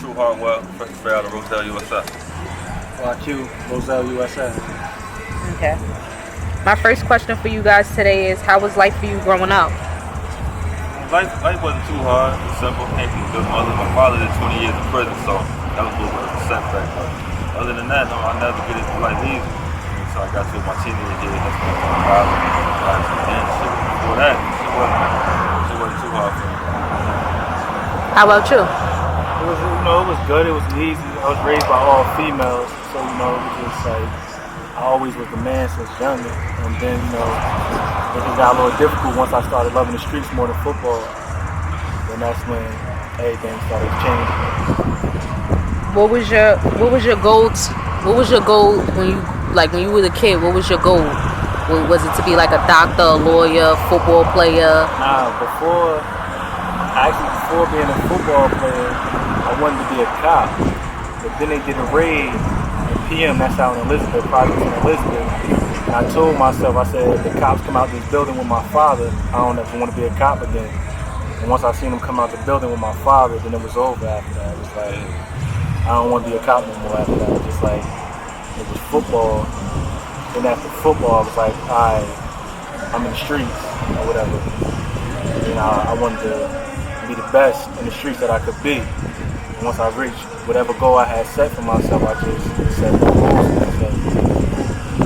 True Hartwell, fresh straight out of Roselle, USA. YQ, Roselle, USA. Okay. My first question for you guys today is, how was life for you growing up? Life wasn't too hard. It was simple. Came from a good mother. My father did 20 years in prison, so that was a little bit of a setback. But other than that, no, I never get into life easy. And so I got to my teenage years. That's when I was violent. And shit. Before that, it wasn't too hard for me. How about you? It was, it was good. It was easy. I was raised by all females, so it was just like I always was the man since younger. And then it just got a little difficult once I started loving the streets more than football. Then that's when everything started changing. What was your goals? What was your goal when you were a kid? What was your goal? Was it to be like a doctor, a lawyer, football player? Nah, before being a football player, I wanted to be a cop. But then they did a raid in PM, that's out in Elizabeth, project in Elizabeth. And I told myself, I said, if the cops come out this building with my father, I don't ever want to be a cop again. And once I seen them come out the building with my father, then it was over after that. It was like, I don't want to be a cop no more after that. It was just like, it was football. Then after football, I was like, I'm in the streets or whatever. And I wanted to be the best in the streets that I could be. And once I reached whatever goal I had set for myself, I just set more goals for myself.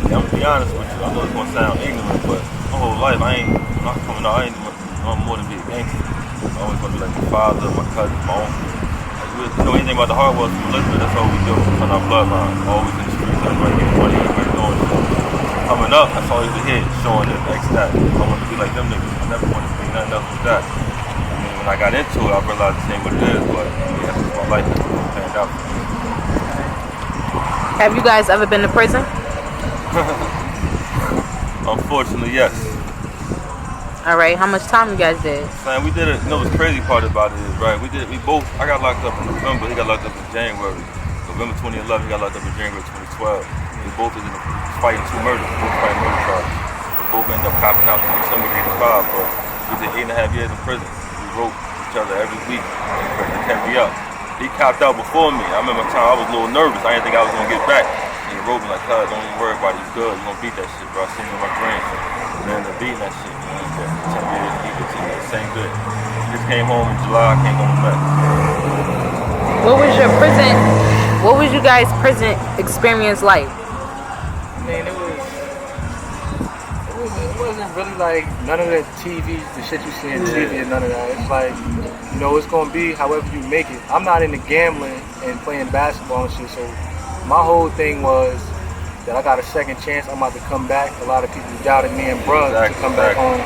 Yeah, I'm gonna be honest with you. I know it's gonna sound ignorant, but my whole life I ain't more than be a gangster. I always gonna be like my father, my cousin, my uncle. Like, you know anything about the Hartwells from Elizabeth, that's all we do. From our bloodline, always in the streets, everybody getting money, everybody doing it. Coming up, that's all you could hear, showing this, X, that. I want to be like them niggas. I never wanted to be nothing else with that. I mean, when I got into it, I realized it ain't what it is, but yeah, that's just my life that's panned out. Have you guys ever been to prison? Unfortunately, yes. All right. How much time you guys did? Man, we did it. The crazy part about it is, right? I got locked up in November. He got locked up in January. November 2011, he got locked up in January 2012. We both was fighting two murders. Both fighting murder charges. We both ended up copping out in December 85, but we did 8.5 years in prison. We wrote each other every week to kept me up. He copped out before me. I remember a time I was a little nervous. I didn't think I was gonna get back. He wrote me like, "Cuz, don't even worry about it. You good. You gonna beat that shit, bro." I seen him in my dreams. And then beating that shit, man. 10 years, he did the same good. He just came home in July. I came home in May. What was you guys' prison experience like? I mean, it wasn't really like none of the TV, the shit you see on TV and none of that. It's like, it's gonna be however you make it. I'm not into gambling and playing basketball and shit, so my whole thing was that I got a second chance. I'm about to come back. A lot of people doubted me and bruh to come back home.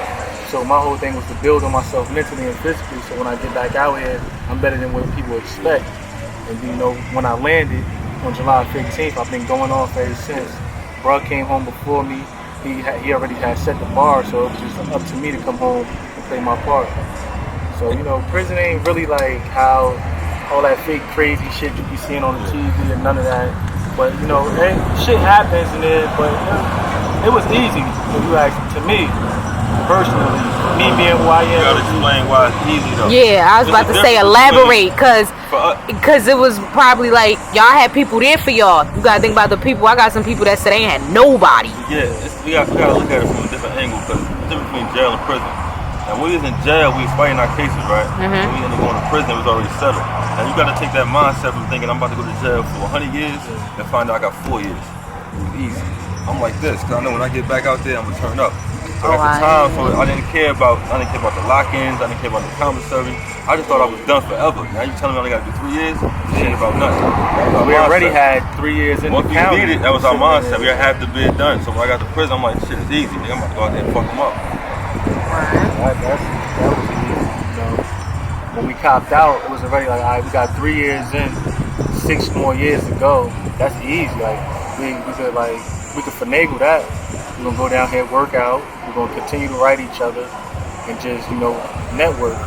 So my whole thing was to build on myself mentally and physically, so when I get back out here, I'm better than what people expect. And when I landed on July 15th, I've been going off ever since. Bruh came home before me. He already had set the bar, so it was just up to me to come home and play my part. So, prison ain't really like how all that fake crazy shit you be seeing on the TV and none of that. But, shit happens in it, but it was easy. If you ask to me, personally, me being who I am. You gotta explain why it's easy though. Yeah, I was about to say elaborate, cause it was probably like y'all had people there for y'all. You gotta think about the people. I got some people that said they ain't had nobody. Yeah, we gotta look at it from a different angle, because it's different between jail and prison. And when we was in jail, we was fighting our cases, right? When we ended up going to prison, it was already settled. And you gotta take that mindset from thinking I'm about to go to jail for 100 years and find out I got 4 years. It was easy. I'm like this, cause I know when I get back out there, I'm gonna turn up. So at the time, I didn't care about the lock-ins, I didn't care about the commissary. I just thought I was done forever. Now you telling me I only got to do 3 years? Shit about nothing. We already had 3 years in the county. Once we did it, that was our mindset. We had half the bid done. So when I got to prison, I'm like, shit is easy. I'm about to go out there and fuck them up. That was easy. When we copped out, it was already like, all right, we got 3 years in, 6 more years to go. That's easy. Like we could finagle that. We're gonna go down here, work out. We're gonna continue to write each other and just, network.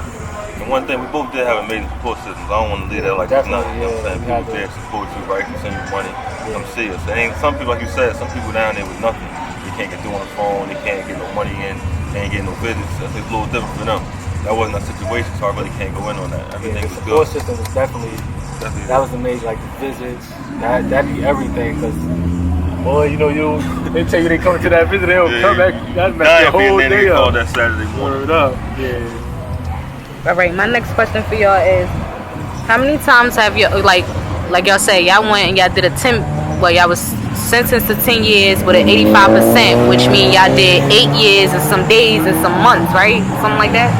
And one thing, we both did have amazing support systems. I don't want to leave that like it's nothing. You know what I'm saying? People there support you, right? Can send you money, come see us. And some people, like you said, some people down there with nothing. They can't get through on the phone. They can't get no money in. They ain't getting no visits. So it's a little different for them. that wasn't a situation, so I really can't go in on that. Everything The was support good. system was definitely Definitely that was amazing. Like the visits, that'd be everything. Cause boy, they tell you they come to that visit, they don't come back. That messed the whole day call up. that Saturday morning. Word up, yeah. All right, my next question for y'all is, how many times have you, like y'all say, y'all went and y'all did a 10, well, y'all was sentenced to 10 years with an 85%, which means y'all did 8 years and some days and some months, right? Something like that?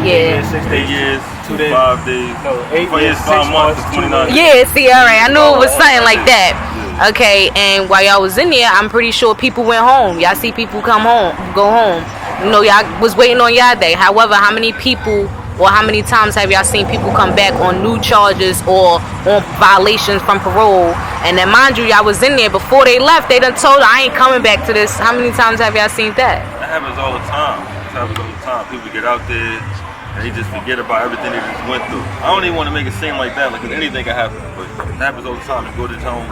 Yeah. 8 years, 2 days, 5 days. No, 8 4 years, 5 6 months, months, 29 days. Yeah, see, all right. I knew it was something like that. Yeah. Okay, and while y'all was in there, I'm pretty sure people went home. Y'all see people go home. Y'all was waiting on y'all day. However, how many people or how many times have y'all seen people come back on new charges or on violations from parole? And then mind you, y'all was in there before they left. They done told I ain't coming back to this. How many times have y'all seen that? That happens all the time. People get out there and they just forget about everything they just went through. I don't even want to make it seem like that, like, 'cause anything can happen. But it happens all the time. You go to home,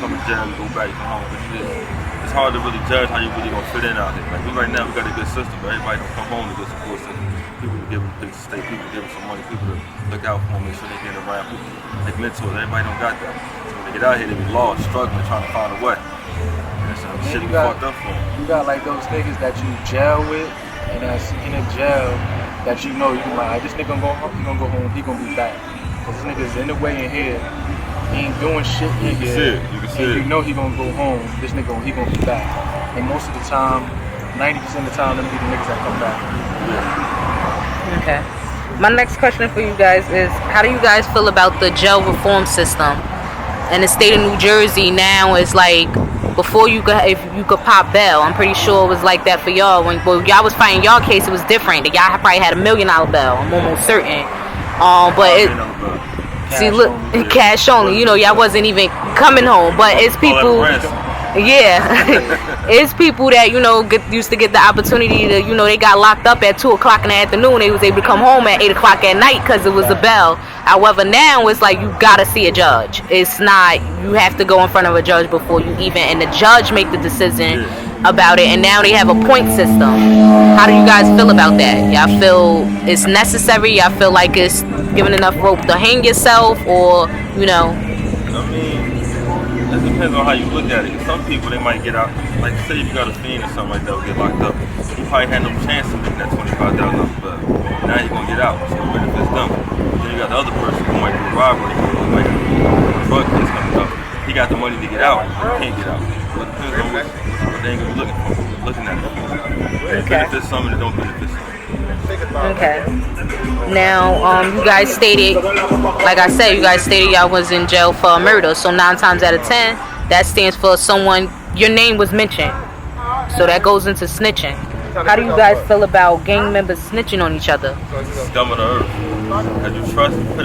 come to jail, you go back, you come home. But it's hard to really judge how you really gonna fit in out here. Like right now, we got a good system, but everybody don't come home to good support system. People to give them a place to stay, people to give them some money, people to look out for them, make sure they get around people, like mentors. Everybody don't got that. So when they get out here, they be lost, struggling, trying to find a way. And so shit be fucked up for them. You got like those niggas that you jail with, and that's in a jail that you know you can like, this nigga gonna go home, he gonna go home, he gonna be back. Cause this nigga's in the way in here, he ain't doing shit in here. You can see and it. you know he gonna go home, this nigga he gonna be back. And most of the time, 90% of the time, them be the niggas that come back. Okay. My next question for you guys is, how do you guys feel about the jail reform system? In the state of New Jersey now, it's like, before if you could pop bail, I'm pretty sure it was like that for y'all. When y'all was fighting y'all case, it was different. Y'all probably had $1 million bail. I'm almost certain. See, look, cash only. Y'all wasn't even coming home. But it's people. Yeah, it's people that used to get the opportunity to they got locked up at 2:00 in the afternoon. They was able to come home at 8:00 at night because it was a bail. However, now it's like you gotta see a judge. It's not you have to go in front of a judge before you even, and the judge make the decision about it. And now they have a point system. How do you guys feel about that? Y'all feel it's necessary? Y'all feel like it's giving enough rope to hang yourself, or I mean, it depends on how you look at it. Some people, they might get out, like say if you got a fiend or something like that, will get locked up. You probably had no chance of making that $25,000 bail. Now you're gonna get out, so it benefits them. Then you got the other person who might do a robbery, who might have a drug case coming up. He got the money to get out, but he can't get out. So it depends on what they ain't gonna be looking at it. It benefits some and it don't benefit some. okay? Now, you guys stated, like I said, y'all was in jail for a murder. So 9 times out of 10, that stands for someone your name was mentioned. So that goes into snitching. How do you guys feel about gang members snitching on each other? Scum of the earth. Cause you put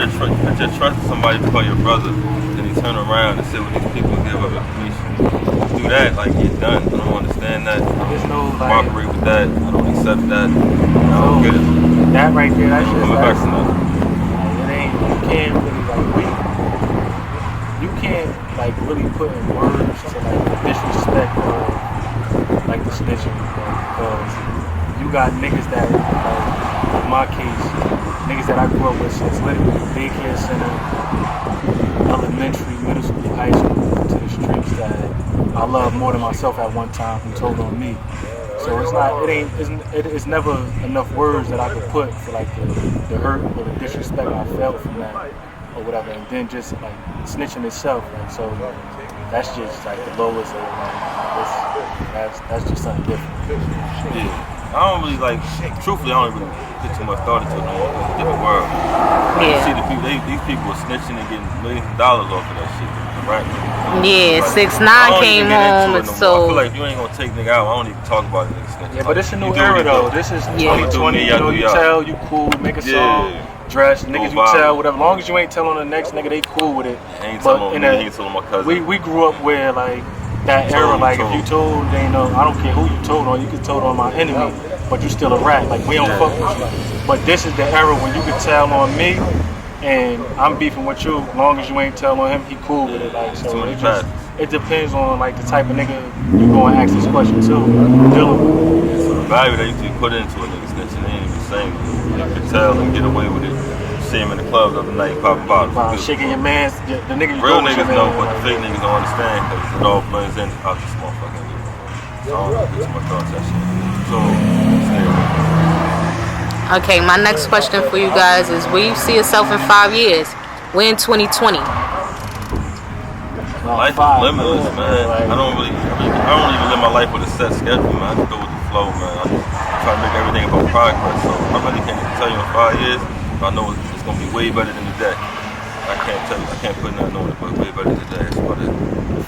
your trust in somebody to call your brother, then you turn around and sit with these people and give up information. Do that, like you're done. I don't understand that. There's no Cooperate with that. I don't accept that. I don't get it. That right there, that's just I'm a like, person. you can't really you can't like really put in words to like the disrespect of like the snitching, because you got niggas that like in my case, niggas that I grew up with since literally daycare center, elementary, middle school, high school, to the streets that I love more than myself at one time, who told on me. So it's never enough words that I could put for like the hurt or the disrespect I felt from that or whatever. And then just like snitching itself, like, so that's just like the lowest of that's just something different. Yeah. I don't really truthfully, I don't really put too much thought into it no more. It's a different world. You see the people, these people are snitching and getting millions of dollars off of that shit, right? Yeah, 6ix9ine came home, and so I feel like you ain't gonna take nigga out. I don't even talk about it. Yeah, but it's a new era though. This is 2020. You tell, you cool, make a song, dress, niggas you tell, whatever. As long as you ain't telling the next nigga, they cool with it. Ain't telling my cousin. We grew up where like that era, like if you told, they know, I don't care who you told on, you could told on my enemy, but you still a rat. Like we don't fuck with you. But this is the era when you could tell on me, and I'm beefing with you. As long as you ain't tell on him, he cool with it. Like so, it depends on like the type of nigga you go and ask this question to. Dealing with. So the value that you put into a nigga snitching ain't even the same. You can tell them get away with it. You see him in the club the other night, popping bottles. Wow, shaking your man's, the nigga you Real go with niggas your know, man, but like, the fake niggas don't understand because it all blends in out this motherfucking league. So I don't really get too much thoughts that shit. So, stay away. Okay, my next question for you guys is, where you see yourself in 5 years? We're in 2020. Life is limitless, man. I don't even live my life with a set schedule, man. I just go with the flow, man. I try to make everything about progress. So I really can't even tell you in 5 years, but I know it's gonna be way better than today. I can't tell you, I can't put nothing on it, but way better than today. That's about it.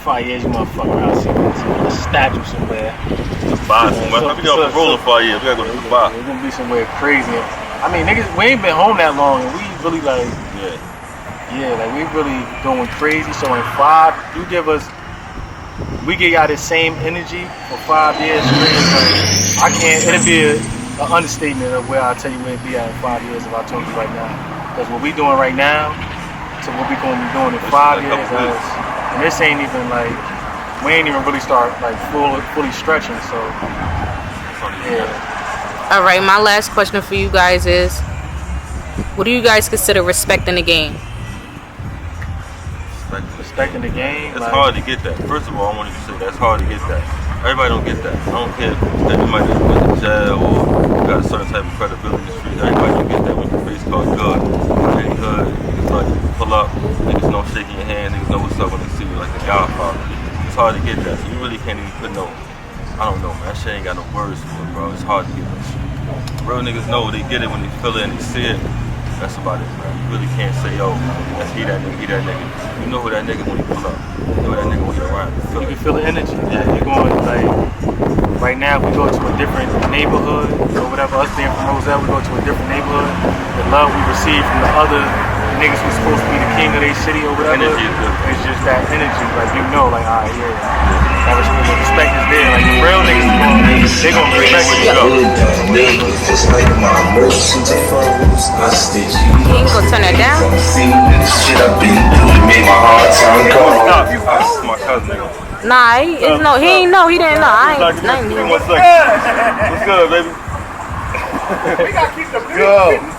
5 years, you motherfucker around a statue somewhere. Dubai somewhere. We got to roll in 5 years. We gotta go to Dubai. We're gonna be somewhere crazy. I mean, niggas, we ain't been home that long, and we really like, like we really going crazy. So in 5, we give y'all the same energy for 5 years straight. Like, I can't. It'd be an understatement of where I tell you where it'd be at in 5 years if I told you right now. Because what we doing right now to what we gonna be doing in 5 years, and this ain't even like, we ain't even really start like fully stretching. So yeah. All right, my last question for you guys is, what do you guys consider respecting the game? Respecting the game. It's hard to get that. First of all, I wanted to say that's hard to get that. Everybody don't get that. I don't care if you might have been to jail or you got a certain type of credibility in the street. Everybody don't get that when your face card good. Ain't good. Niggas like pull up. Niggas know shaking your hand. Niggas know what's up when they see you like the Godfather. It's hard to get that. So you really can't even put no, I don't know, man. That shit ain't got no words for it, bro. It's hard to get that shit. Real niggas know they get it when they feel it and they see it. That's about it, man. You really can't say, yo, that's he that nigga. You know who that nigga when he pull up. You know that nigga when he around. You can feel the energy. Yeah, you're going like, right now we go to a different neighborhood or whatever. Us being from Roselle, we go to a different neighborhood. The love we receive from the other niggas who's supposed to be the king of their city or whatever. Energy is good. It's just that energy. Like, you know, like, all right, yeah. That respect is there. Like, the real niggas, they gonna respect you. Just like my emotions are froze, I stitch you. You ain't gonna turn that down? Shit I've been through, made my heart turn cold. That's my cousin, nigga. Nah, he didn't know. I ain't. Give me 1 second. What's good, baby? We gotta keep the beat.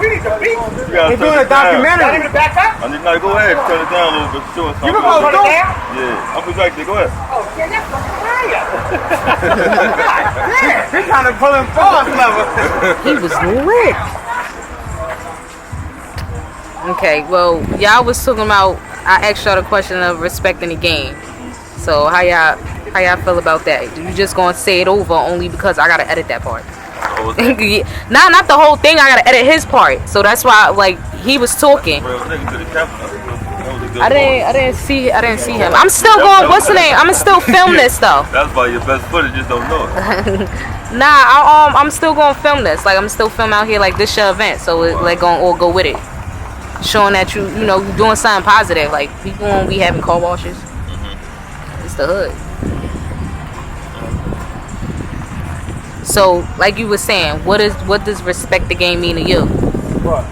We need the beat. We're doing a documentary. Need to back up? I need to go ahead. Turn it down a little bit. You can go down? Yeah, I'll be back there. Go ahead. Oh, yeah, that's fucking fire. God damn. He's trying to pull him forward, level. He was lit. Okay, well, y'all was talking about, I asked y'all the question of respecting the game. So how y'all feel about that? You just gonna say it over only because I gotta edit that part? Not the whole thing. I gotta edit his part. So that's why, like, he was talking. I didn't see him. I'm still going. What's the name? I'm still film this though. That's why your best footage, just don't know it. Nah, I'm still gonna film this. Like, I'm still film out here like this your event. So it, like, gonna all go with it, showing that you know you doing something positive. Like, people won't be having car washes. It's the hood. So, like you were saying, what does respect the game mean to you? What?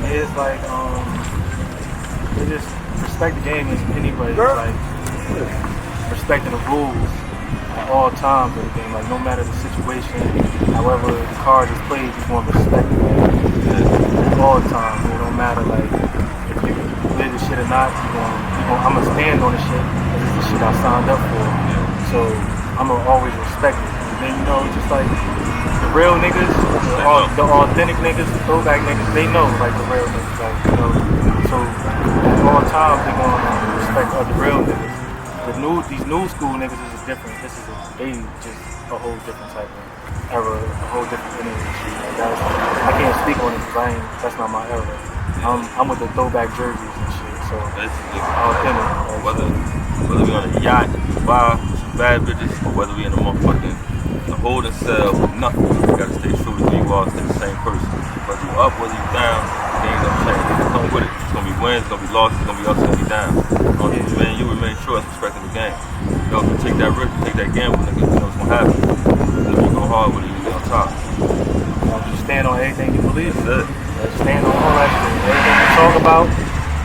It's like, it just, respect the game is anybody. It's like respecting the rules at all times of the game. Like, no matter the situation, however the card is played, you want to respect it at all times. It don't matter, like, if you live the shit or not, I'm going to stand on the shit. This is the shit I signed up for. So, I'm going to always respect it. And, you know, just like the real niggas, the authentic niggas, the throwback niggas, they know, like, the real niggas, like, you know. So at all times they're gonna respect other real niggas. These new school niggas is different. They just a whole different type of era, a whole different energy. Like, I can't speak on it because that's not my era. I'm with the throwback jerseys and shit. So authentic. Whether we on a yacht, Dubai, some bad bitches, or whether we in a motherfucking holding cell with nothing, you gotta stay true to who you are, stay the same person. Whether you up, whether you down, it ain't gonna change. It's come with it. It's gonna be wins, it's gonna be losses, it's gonna be ups, it's gonna be downs. You remain true as respecting the game. You know, if you take that risk, take that gamble, nigga, you know what's gonna happen. If you go hard with it, you be on top. You stand on anything you believe. That's it. Stand on all that shit. Everything you talk about,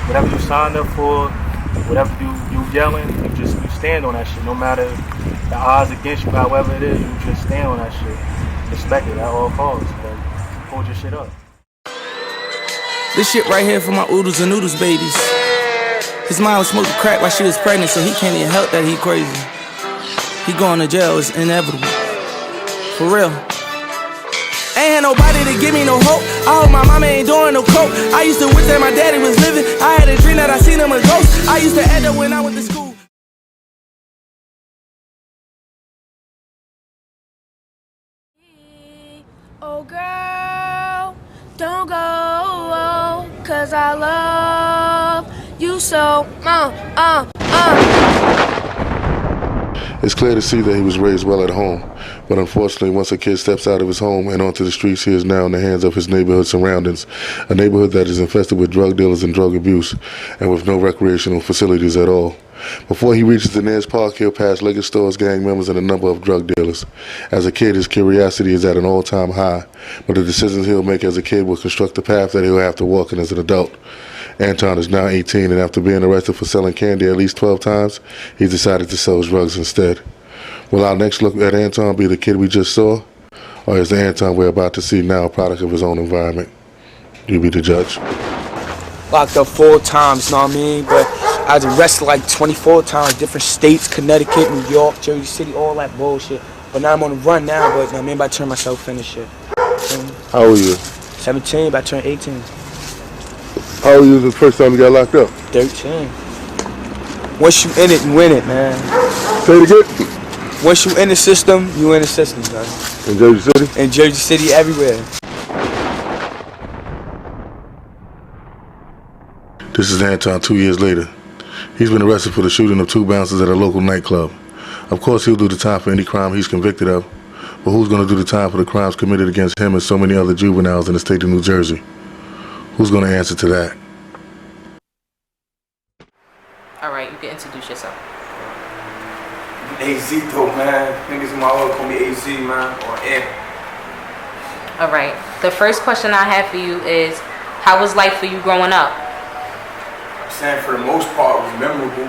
whatever you signed up for, whatever you yelling, you stand on that shit. No matter the odds against you, however it is, you just stand on that shit. Respect it at all costs. Like, hold your shit up. This shit right here for my oodles and noodles babies. His mom was smoking crack while she was pregnant, so he can't even help that he crazy. He going to jail, it's inevitable. For real. Ain't had nobody to give me no hope. I hope my mama ain't doing no coke. I used to wish that my daddy was living. I had a dream that I seen him a ghost. I used to end up when I went to school. Oh girl, don't go, 'cause I love you so. It's clear to see that he was raised well at home, but unfortunately once a kid steps out of his home and onto the streets, he is now in the hands of his neighborhood surroundings, a neighborhood that is infested with drug dealers and drug abuse, and with no recreational facilities at all. Before he reaches the nearest park, he'll pass liquor stores, gang members, and a number of drug dealers. As a kid, his curiosity is at an all-time high, but the decisions he'll make as a kid will construct the path that he'll have to walk in as an adult. Anton is now 18, and after being arrested for selling candy at least 12 times, he's decided to sell drugs instead. Will our next look at Anton be the kid we just saw, or is the Anton we're about to see now a product of his own environment? You be the judge. Locked up 4 times, know what I mean? But I was arrested like 24 times, different states, Connecticut, New York, Jersey City, all that bullshit. But now I'm on the run now, but I mean, about to turn myself in and shit. How old are you? 17, about to turn 18. How old were you the first time you got locked up? 13. Once you in it, you win it, man. Say it again. Once you in the system, you in the system, man. In Jersey City? In Jersey City, everywhere. This is Anton 2 years later. He's been arrested for the shooting of 2 bouncers at a local nightclub. Of course, he'll do the time for any crime he's convicted of, but who's going to do the time for the crimes committed against him and so many other juveniles in the state of New Jersey? Who's going to answer to that? All right, you can introduce yourself. AZ though, man. Niggas in my hood call me AZ, man, or M. All right. The first question I have for you is, how was life for you growing up? I'm saying for the most part, it was memorable.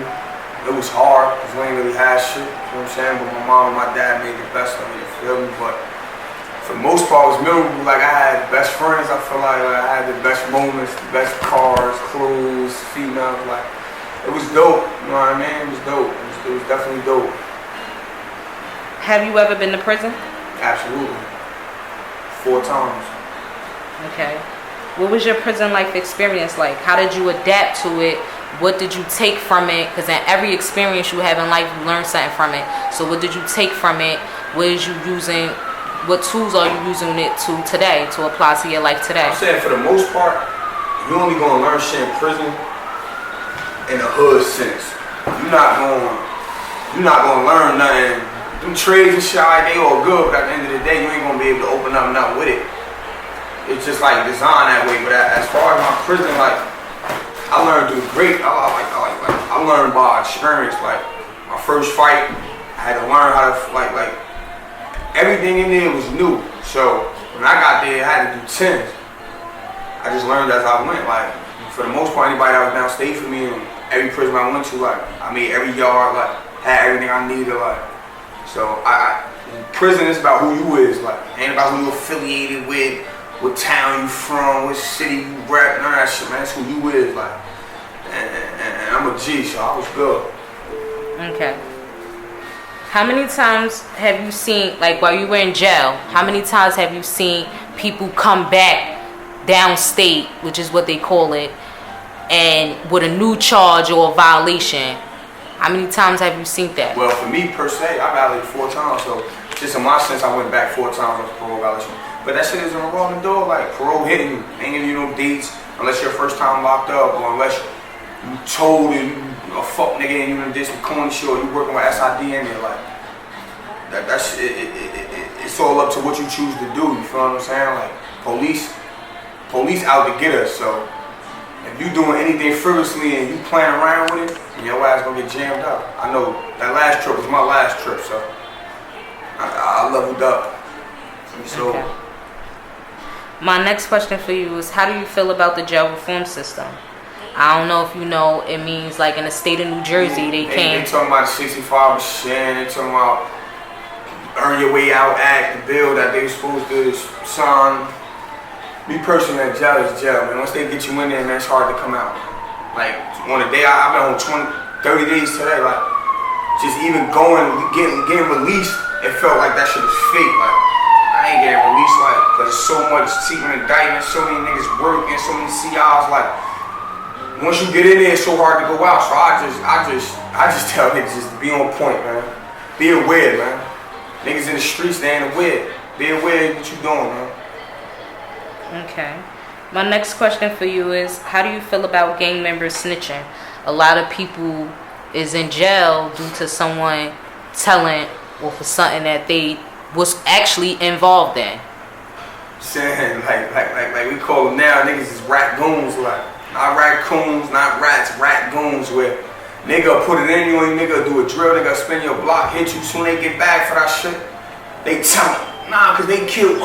It was hard because we ain't really had shit. You know what I'm saying? But my mom and my dad made the best of it. You feel me? But for the most part, it was memorable. Like I had best friends. I feel like I had the best moments, the best cars, clothes, females. Like it was dope. You know what I mean? It was dope. It was definitely dope. Have you ever been to prison? Absolutely. 4 times. Okay. What was your prison life experience like? How did you adapt to it? What did you take from it? Because in every experience you have in life, you learn something from it. So what did you take from it? What tools are you using it to today to apply to your life today? I'm saying for the most part, you only gonna learn shit in prison in a hood sense. You're not gonna learn nothing. Them trades and shit, like, they all good, but at the end of the day, you ain't gonna be able to open up nothing with it. It's just like designed that way. But as far as my prison, like I learned to do great. I learned by experience. Like my first fight, I had to learn how to like everything in there was new. So when I got there, I had to do 10s. I just learned as I went. Like for the most part, anybody that was downstate for me, and every prison I went to, like I made every yard, like had everything I needed, like. So prison is about who you is, like ain't about who you affiliated with, what town you from, what city you rep, none of that shit, man. That's who you is, like. And I'm a G, so I was good. Okay. How many times have you seen, like while you were in jail, how many times have you seen people come back downstate, which is what they call it, and with a new charge or a violation? How many times have you seen that? Well, for me per se, I violated 4 times, so just in my sense, I went back 4 times on parole violation. But that shit is a revolving door, like parole hitting you. Ain't giving you no dates unless your first time locked up, or unless you told you a fuck nigga and you done did some corny shit, or you working with SID in there, like that's it's all up to what you choose to do. You feel what I'm saying? Like police out to get us. So if you doing anything frivolously and you playing around with it, your ass gonna get jammed up. I know that last trip was my last trip, so I leveled up. So. Okay. My next question for you is, how do you feel about the jail reform system? I don't know if you know, it means like in the state of New Jersey, they talking about the 65%, they talking about Earn Your Way Out Act, the bill that they were supposed to sign. Me personally, that jail is jail, man. Once they get you in there, man, it's hard to come out. Like, on a day, I've been on 30 days today, like, just even getting released, it felt like that shit was fake. Like, I ain't getting released, like, cause there's so much secret indictment, so many niggas working, so many CIs, like, once you get in there, it's so hard to go out. So I just tell niggas just to be on point, man. Be aware, man. Niggas in the streets, they ain't aware. Be aware of what you doing, man. Okay. My next question for you is, how do you feel about gang members snitching? A lot of people is in jail due to someone telling or for something that they was actually involved in. Saying like we call them now, niggas is rat goons, like not raccoons, not rats, rat goons, where nigga put it in you and nigga do a drill, nigga spin your block, hit you, soon they get back for that shit. They tell me, nah, cause they killed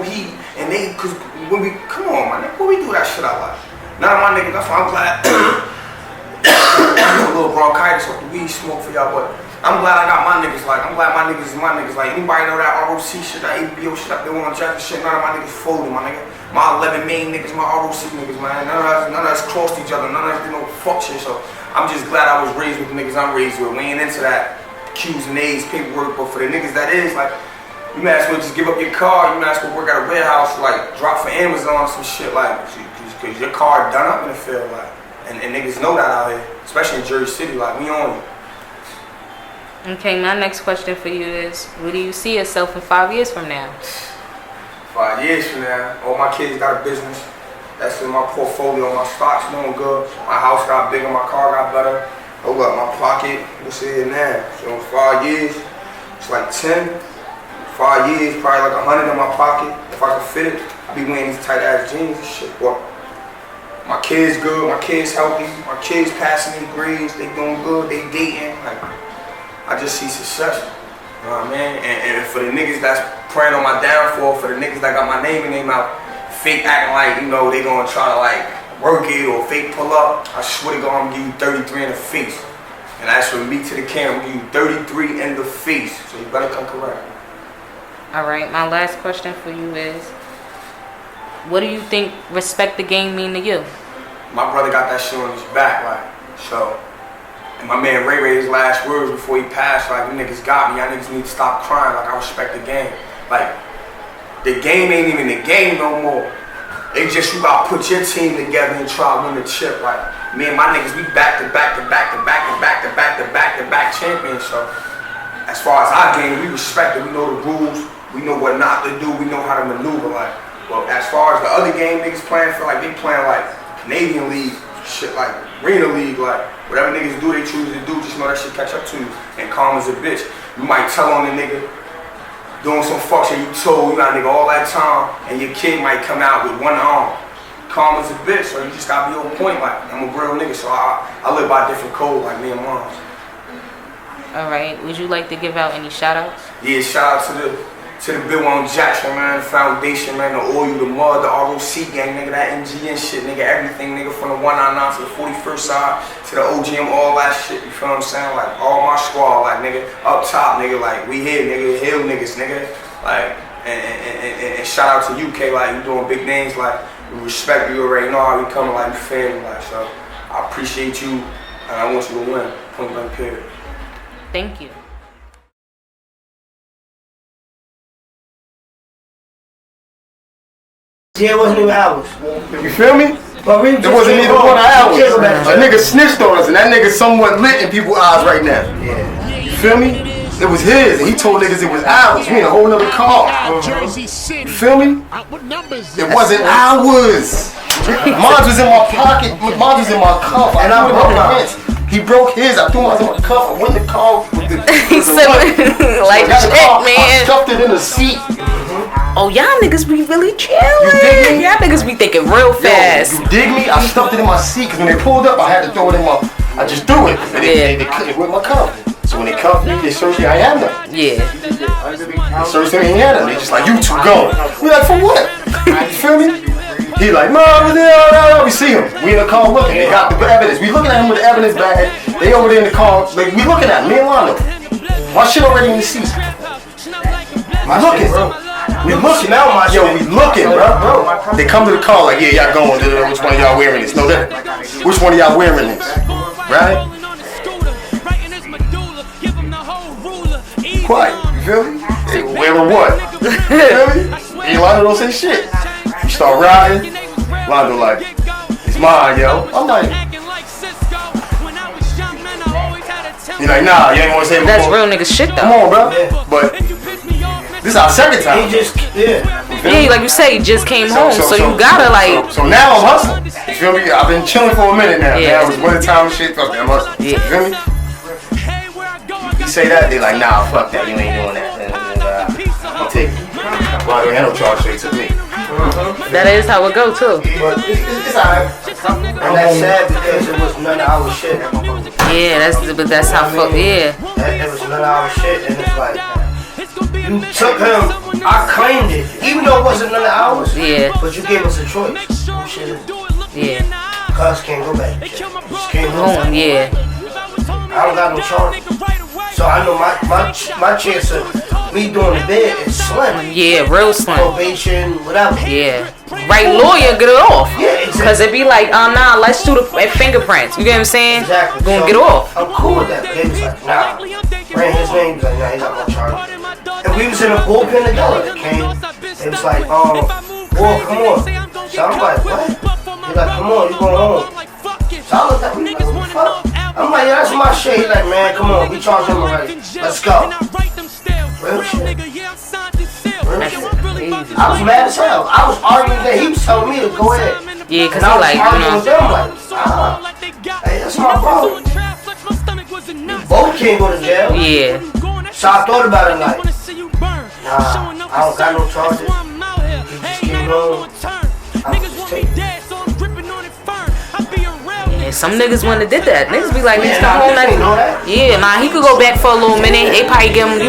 he, and they, cause when we, come on, man, when we do that shit out like, none of my niggas, that's why I'm glad, a little bronchitis off the weed smoke for y'all, but I'm glad I got my niggas, like, I'm glad my niggas is my niggas, like, anybody know that ROC shit, that ABO shit up there on Jack shit, none of my niggas folded, my nigga. My 11 main niggas, my ROC niggas, man, none of us crossed each other, none of us did no fuck shit, so I'm just glad I was raised with the niggas I'm raised with. We ain't into that Q's and A's paperwork, but for the niggas that is, like, you might as well just give up your car, you might as well work at a warehouse, like, drop for Amazon, some shit, like, cause your car done up in the field, like, and niggas know that out here, especially in Jersey City, like, we on it. Okay, my next question for you is, where do you see yourself in 5 years from now? 5 years from now, all my kids got a business. That's in my portfolio, my stocks doing good. My house got bigger, my car got better. Oh look, my pocket, what's in now? So in 5 years, it's like 10. 5 years, probably like 100 in my pocket. If I could fit it, I'd be wearing these tight ass jeans and shit. Well, my kids good, my kids healthy, my kids passing their grades, they doing good, they dating. Like, I just see success. You know what I mean? And for the niggas that's praying on my downfall, for the niggas that got my name in their mouth, fake acting like, you know, they gonna try to like work it or fake pull up, I swear to God, I'm gonna give you 33 in the face. And that's from me to the camera, I'm gonna give you 33 in the face. So you better come correct. All right, my last question for you is, what do you think respect the game mean to you? My brother got that shit on his back, like, so. And my man Ray, his last words before he passed, like, you niggas got me, y'all niggas need to stop crying, like, I respect the game. Like, the game ain't even the game no more. It's just you gotta put your team together and try to win the chip. Like, me and my niggas, we back to back champions. So, as far as our game, we respect it. We know the rules. We know what not to do. We know how to maneuver. Like, well, as far as the other game niggas playing, feel like they playing like Canadian League shit, like Arena League, like whatever niggas do, they choose to do. Just know that shit catch up to you. And calm as a bitch. You might tell on the nigga doing some fuck shit you told you got nigga all that time, and your kid might come out with one arm. Calm as a bitch, so you just gotta be on point. Like, I'm a real nigga, so I live by a different code, like me and moms. All right, would you like to give out any shout outs? Yeah, shout out to the Bill on Jackson, man, the foundation, man, the oil, the mud, the ROC gang, nigga, that MGN shit, nigga, everything, nigga, from the 199 to the 41st side, to the OGM, all that shit, you feel what I'm saying? Like, all my squad, like, nigga, up top, nigga, like, we here, nigga, hill niggas, nigga, like, and shout out to UK, like, you doing big names, like, we respect you already know how we coming, like, we family, like, so, I appreciate you, and I want you to win, point blank period. Thank you. Yeah, it wasn't even ours. You feel me? It wasn't either one of ours. A nigga snitched on us, and that nigga somewhat lit in people's eyes right now. Yeah. You feel me? It was his, and he told niggas it was ours. We in a whole nother car. You feel me? It wasn't ours. Mine was in my pocket. Mine was in my cuff. And I broke his. He broke his. I threw mine in my cuff. I went in the car with the He said, like, shit, man. I stuffed it in the seat. Oh, y'all niggas be really chilling. You dig me? Y'all niggas be thinking real fast. Yo, you dig me? I stuffed it in my seat because when they pulled up, I had to throw it in my. I just threw it. And they couldn't with my cuff. So when they cuffed me, they searched me. I ain't had none. Yeah. They searched me. He ain't had none. They just like, you two go. We like, for what? You feel me? He like, Mom, was there? We see him. We in the car looking. They got the evidence. We looking at him with the evidence bag. They over there in the car. Like, we looking at him. Me and Lando. My shit already in the seat. I'm looking. We looking now, my yo. We looking, bro. They come to the car like, yeah, y'all going. Which one of y'all wearing this? No, that. Which one of y'all wearing this? Right? Quiet. You feel me? Hey, wearing what? You feel me? And Londo don't say shit. You start riding. Londo like, it's mine, yo. I'm like, you like, nah, you ain't want to say it before. That's real nigga shit though. Come on, bro. But this is our second time. Yeah, like you say, he just came home, so you gotta like. So now I'm hustling. You feel me? I've been chilling for a minute now. Now it's winter time and shit. Fuck that, I'm hustling. You feel me? You say that, they like, nah, fuck that. You ain't doing that. I'll take it. Well, I don't have no charge, so he took me. That is how it go too. But it's alright. And that's sad because it was none of our shit. Yeah, that's how fuck. Yeah. It was none of our shit, and it's like you took him. I claimed it, even though it wasn't none of ours. Yeah. But you gave us a choice. Yeah. Cuz can't go back. Just can't go back. Yeah. I don't got no charge. So I know my chance of me doing the bid is slim. Yeah, real slim. Probation, whatever. Yeah. Right lawyer, get it off. Yeah, exactly. Cause it be like, nah, let's do the fingerprints. You get what I'm saying? Exactly. Gonna so get off. I'm cool with that. They was like, nah. Ran his name. He was like, nah, he got no charge. And we was in a bullpen together. It was like, well, come on. So I'm like, what? He's like, come on, you going home. So I looked at him, like, what the fuck? I'm like, yeah, that's my shit. He's like, man, come on, we charged him already. Let's go. Real shit. Real shit. I was mad as hell. I was arguing that he was telling me to go ahead. Yeah, cause I was like, arguing with them like, hey, that's my bro. We both can't go to jail. Yeah. So I thought about it like, nah, I don't got no charges. He just came home. I was just taking it. Yeah, some niggas wouldn't have did that. Niggas be like, niggas come home. That. Yeah, nah, he could go back for a little minute. They probably give him,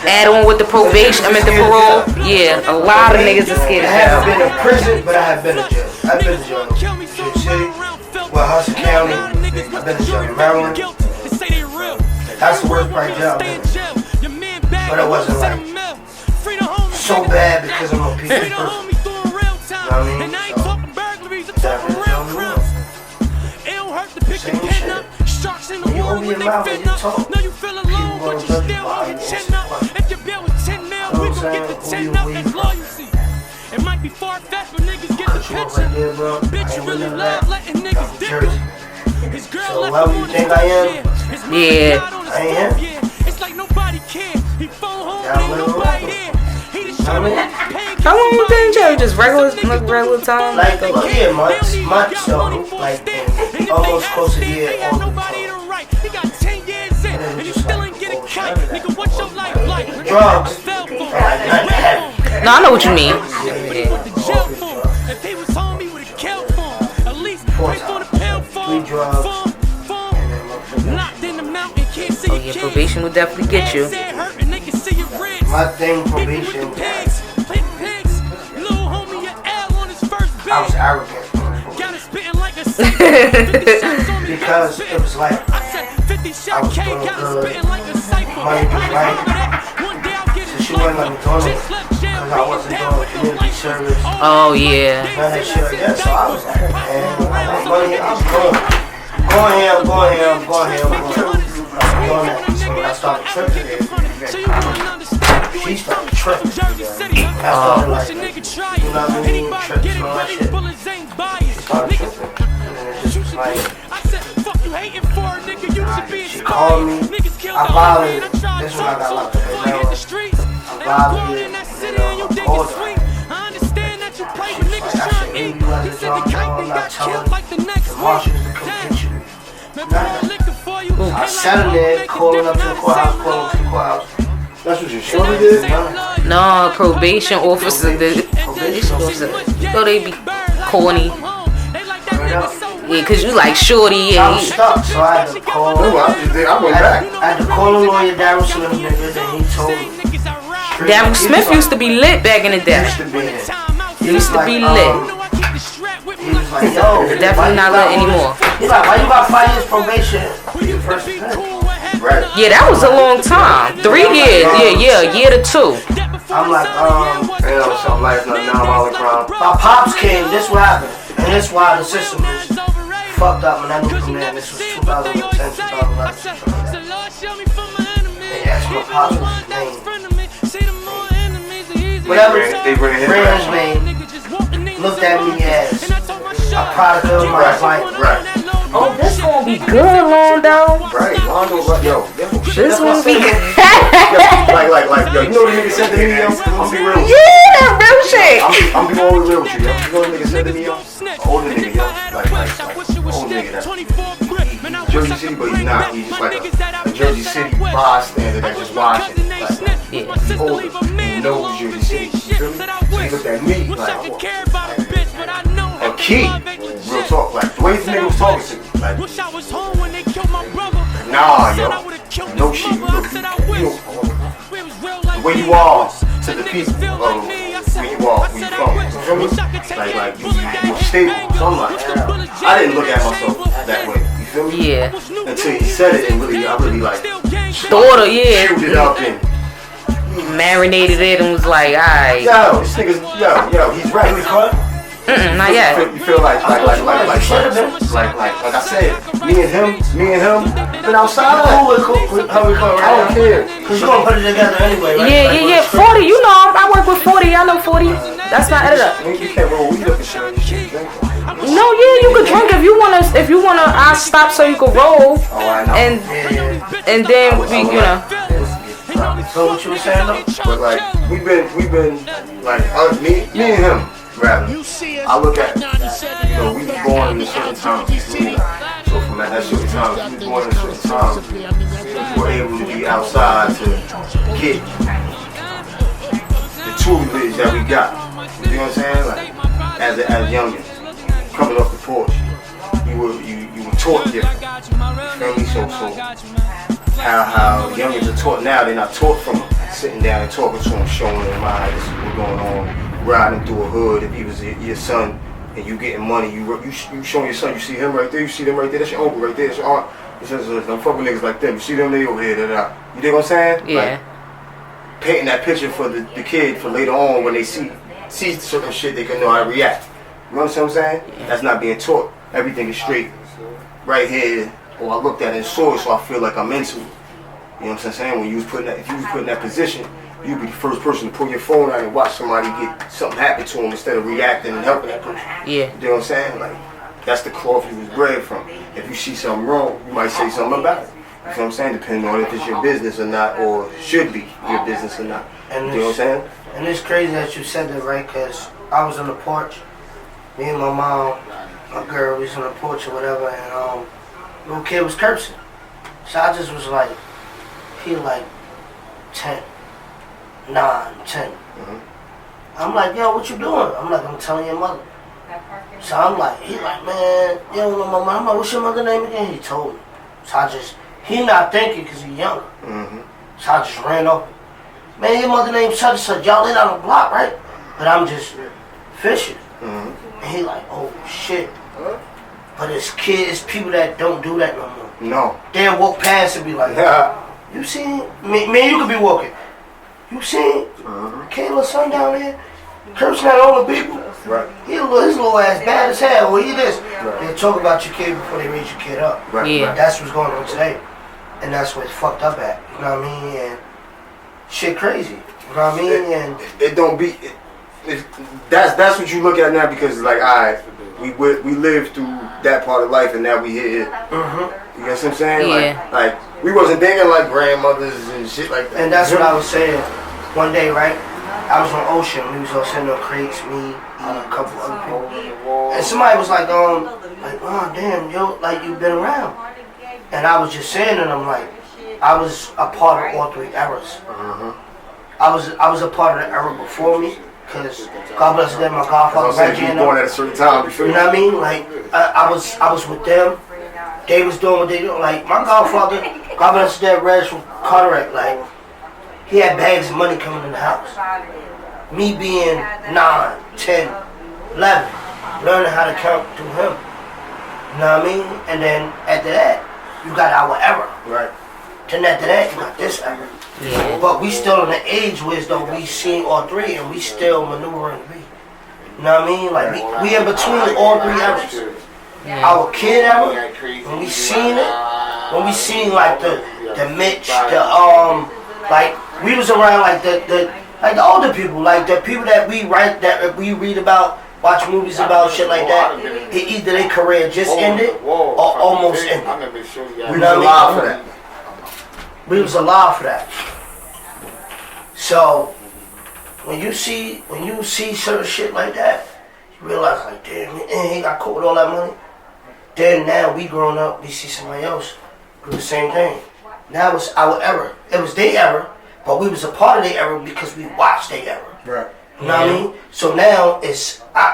add on with the probation. The parole. Yeah, a lot of niggas are scared of I haven't jail. been in prison, but I have been in jail. I've been in jail in New York City, Hudson County. I've been in jail in Maryland. That's the worst part of jail I've been in. But it wasn't like so bad because I'm a piece of person. You know what I mean? So, I've been in jail in New York. Same shit. When you open your mouth and you talk, people gonna judge you by your answer. You know what I'm saying? Who you from? It might be far-fetched, but niggas get the Cut you up right there, bro. I ain't really love letting niggas from Jersey. So whoever you think I am, Yeah. I am. It's like nobody cares. He phone home, Yeah, ain't nobody there. He just I mean, How long you been in jail? Just regular time? like months though, like almost close to a year on the phone. And then just like drugs, and like nothing heavy. No, I know what you mean. Three drugs, Oh yeah, probation will definitely get you. my thing probation, I was arrogant. Because it was like I was doing good, money was right, so she wasn't let me do it because I wasn't doing community service. Oh yeah. None of that shit like that, so I was like, man, I got money, I'm going here. I'm doing that. So when I started tripping, she started tripping. I started like, you know what I mean, tripping and all that shit. She started tripping, and then it just was like, she called me, I violated, this is when I got locked up in Maryland. I violated, and then I called her. She was like, I should leave you at the job, I'm not telling the marshals to come get you. I sat in there, calling up to the courthouse. That's what you shorty did? No, probation officer. Probation officer. They be corny. Yeah, cause you like shorty. I was stuck, so I had to call. I went back. I had to call a lawyer, Darren Smith, niggas, and he told me. Darren Smith used to be lit back in the day. He used to be lit. He was like, yo, Definitely not lit anymore. He's like, why you got 5 years probation? Your first offense. Right. Yeah, that was a long time. 3 years. Yeah, year to 2. I'm like, Damn, something like nothing non-violent crime. my pops came, this what happened. And this why the system is fucked up when I moved from there. This was 2010, 2011. And that's my pops was his name. Whatever Rand's name looked at me as a product of my life. Right. Oh, this gonna be good, Londo. Right, Londo, yo. This gonna be good. Like, yo, you know what the nigga said to me, yo? I'm be real with you. Yeah, real shit. I'm be all real with you, yo. You know what the nigga said to me, yo? Older nigga, yo. Like, old nigga that's Jersey City, but he's not. He's just like a Jersey City bystander that just watching. Like, he's older. He knows Jersey City. You feel me? So he looked at me like, a kid. Real talk. Like, the way this nigga was talking to me. Like, nah, yo. No shit. You the way you are to the people of when you are, where you from. You feel me? Like you're stable. So I'm like, I didn't look at myself that way. You feel me? Yeah. Until he said it and I really like Daughter, yeah. chewed it up and Marinated it and was like, alright. yo, this nigga's he's right. Not yet. You feel like I said, me and him, been outside. How we call I don't care. Cause you gonna put it together anyway, right? Yeah. 40, you know, I work with 40. I know 40. That's not editor. You can't roll weed up and shit. You should drink. No, yeah, you could drink if you wanna. If you wanna, I'll stop so you can roll. Oh, I know. And then we, you know. So what you were saying though? But like we've been like me and him rather. I look at we were born in a certain time. So from that certain time, we were born in a certain time. We were able to be outside to get the tutelage that we got. You know what I'm saying? Like as youngins coming off the porch, you were taught different. You feel me? So how youngins are taught now, they're not taught from sitting down and talking to them, showing them this is what's going on, riding through a hood. If he was your son and you getting money, you showing your son, you see him right there, you see them right there, that's your uncle right there, that's your aunt. He says, don't fuck with niggas like them, you see them, they over here, You dig what I'm saying? Yeah. Like, painting that picture for the kid for later on when they see certain shit, they can know how to react. You know what I'm saying? Yeah. That's not being taught. Everything is straight right here. Or I looked at it and saw it, so I feel like I'm into it. You know what I'm saying? When you was if you was put in that position, you'd be the first person to pull your phone out and watch somebody get something happen to them instead of reacting and helping that person. Yeah. You know what I'm saying? Like, that's the cloth you was bred from. If you see something wrong, you might say something about it. You know what I'm saying? Depending on if it's your business or not, or should be your business or not. And you know what I'm saying? And it's crazy that you said that, right? Because I was on the porch, me and my mom, my girl, we was on the porch or whatever, and little kid was cursing. So I just was like, he like 10, 9, 10. I'm like, yo, what you doing? I'm like, I'm telling your mother. So I'm like, he like, man, yo, my mama. I'm like, what's your mother's name again? He told me. So he not thinking because he young. So I just ran up. Man, your mother name's such and such. Y'all live on the block, right? But I'm just fishing. And he like, oh shit. But it's kids, people that don't do that no more. No. They'll walk past and be like, you seen? Man, you could be walking. You seen Kayla's son down there? Cursing at all the people. Right. His little ass bad as hell. Well, he this. Right. They talk about your kid before they raise your kid up. Right. Yeah. That's what's going on today. And that's what's fucked up at. You know what I mean? And shit crazy. You know what I mean? And it don't be... That's what you look at now because, like, we lived through that part of life and now we here. You know what I'm saying? Yeah. Like we wasn't thinking like grandmothers and shit like that. And that's what I was saying. One day, right? I was on Ocean. We was all sitting on crates, me, and a couple other people. And somebody was like, oh damn, yo, like you been around. And I was just saying, and I'm like, I was a part of all three eras. I was a part of the era before me. Cause God bless them, my godfather Reggie and them. Born at a certain time, you know what I mean? Like I was with them. They was doing what they do. Like my godfather, God bless their Reg from Carteret. Like he had bags of money coming in the house. Me being 9, 10, 11, learning how to count through him. You know what I mean? And then after that, you got our era. Right. Then after that, you got this era. Yeah. But we still in the age where though we seen all three and we still maneuvering to be. You know what I mean? Like we in between all three eras. Our kid era, when we seen it, when we seen like the Mitch, like we was around like the older people, like the people that we read about, watch movies about, shit like that. Either their career just ended or almost ended. We was alive for that. We was alive for that. So when you see certain shit like that, you realize like, damn, he got caught with all that money. Then now we grown up, we see somebody else do the same thing. Now it's our era. It was their era, but we was a part of their era because we watched their era. Right. You know what I mean? So now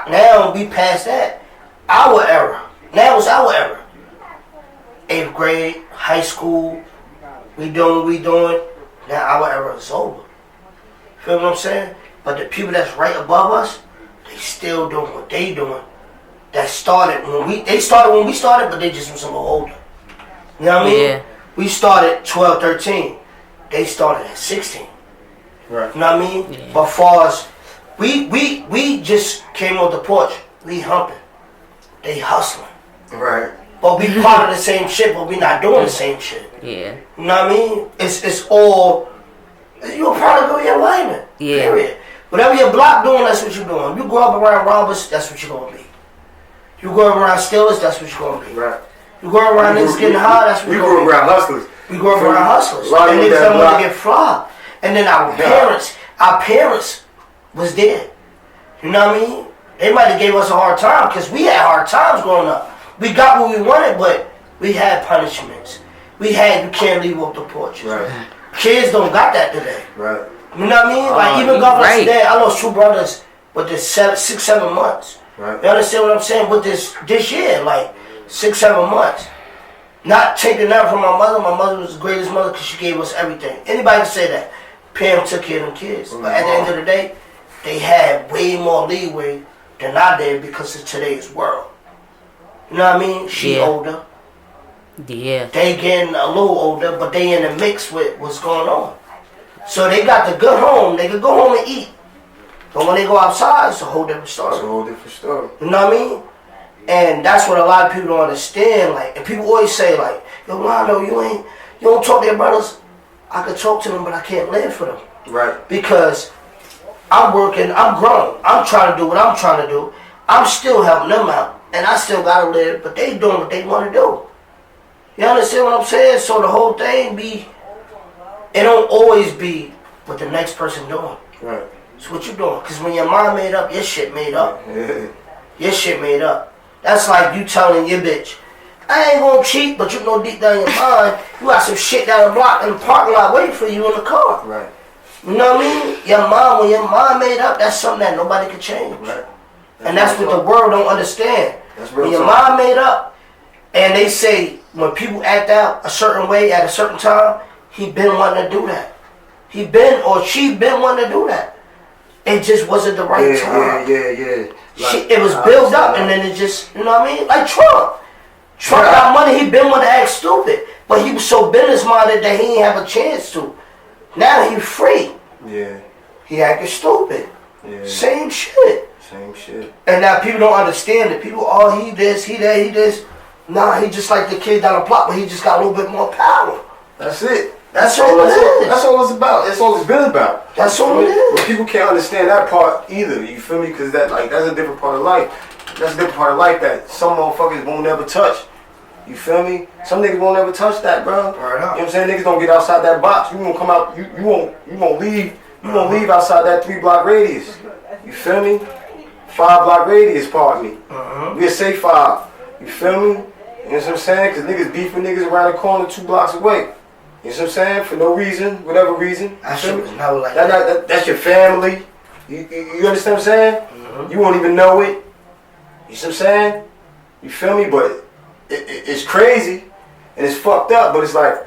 now we past that. Our era. Now it's our era. 8th grade, high school, we doing what we doing. Now our era is over. Feel what I'm saying? But the people that's right above us, they still doing what they doing. That started when we started, but they just was a little older. You know what I mean? Yeah. We started 12, 13. They started at 16. Right. You know what I mean? Yeah. But far as we just came off the porch. We humping. They hustling. Right. But we part of the same shit, but we not doing the same shit. Yeah. You know what I mean? It's all, you're a product of your environment. Yeah. Period. Whatever your block doing, that's what you're doing. You grow up around robbers, that's what you're gonna be. You grow up around stealers, that's what you're gonna be. Right. You grow up around niggas getting high, that's what We you're grew gonna up be. around hustlers. We grew up around hustlers. A lot of And them niggas that don't want block. to get flogged. And then our parents was there. You know what I mean? They might have gave us a hard time because we had hard times growing up. We got what we wanted, but we had punishments. We had, you can't leave off the porch. Right. Kids don't got that today. Right. You know what I mean? Like even governors today, I lost 2 brothers with this 6, 7 months. Right. You understand what I'm saying? With this year, like 6, 7 months. Not taking that from my mother. My mother was the greatest mother because she gave us everything. Anybody can say that. Pam took care of them kids. But at the end of the day, they had way more leeway than I did because of today's world. You know what I mean? She older. Yeah. They getting a little older, but they in the mix with what's going on. So they got the good home. They could go home and eat. But when they go outside, it's a whole different story. It's a whole different story. You know what I mean? And that's what a lot of people don't understand. Like, and people always say, like, yo, Rondo, you don't talk to your brothers. I could talk to them, but I can't live for them. Right. Because I'm working, I'm grown. I'm trying to do what I'm trying to do. I'm still helping them out. And I still gotta live, but they doing what they want to do. You understand what I'm saying? So the whole thing it don't always be what the next person doing. Right. It's what you doing. Because when your mind made up, your shit made up. Yeah. Your shit made up. That's like you telling your bitch, I ain't gonna cheat, but you know deep down in your mind, you got some shit down the block in the parking lot waiting for you in the car. Right. You know what I mean? When your mind made up, that's something that nobody can change. Right. And that's what the world don't understand. That's real When your talk. mind made up, and they say when people act out a certain way at a certain time, he been wanting to do that. He been or she been wanting to do that. It just wasn't the right time. Yeah. Like, It was built up and then it just, you know what I mean? Like Trump. Trump got money, he been wanting to act stupid. But he was so business minded that he didn't have a chance to. Now he free. Yeah. He acting stupid. Yeah. Same shit. Same shit. And now people don't understand it. People, he this, he that, he this. Nah, he just like the kid down the block, but he just got a little bit more power. That's it. That's all it is. That's all it's about. That's all it's been about. That's all it is. But people can't understand that part either. You feel me? Because that's a different part of life. That's a different part of life that some motherfuckers won't ever touch. You feel me? Some niggas won't ever touch that, bro. Right on. You know what I'm saying? Niggas don't get outside that box. You won't come out. You won't leave. You won't leave outside that 3-block radius. You feel me? 5-block radius, pardon me. We'll say 5. You feel me? You know what I'm saying? Because niggas beef with niggas around the corner 2 blocks away. You know what I'm saying? For no reason, whatever reason. That shit was never like that. That's your family. You understand what I'm saying? You won't even know it. You know what I'm saying? You feel me? But it's crazy and it's fucked up. But it's like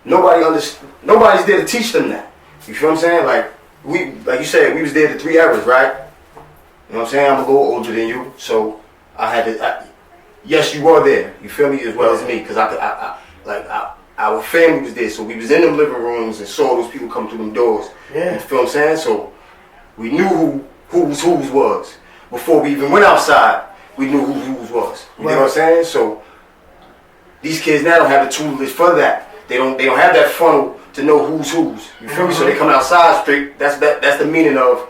nobody's there to teach them that. You feel what I'm saying? Like you said, we was there the 3 eras, right? You know what I'm saying? I'm a little older than you, so I had to. Yes, you were there. You feel me? As well as me, because I our family was there, so we was in them living rooms and saw those people come through them doors. Yeah. You feel what I'm saying? So we knew who's was. Before we even went outside, we knew who's was. You know what I'm saying? So these kids now don't have the tutelage for that. They don't have that funnel to know who's. You feel me? So they come outside straight. That's the meaning of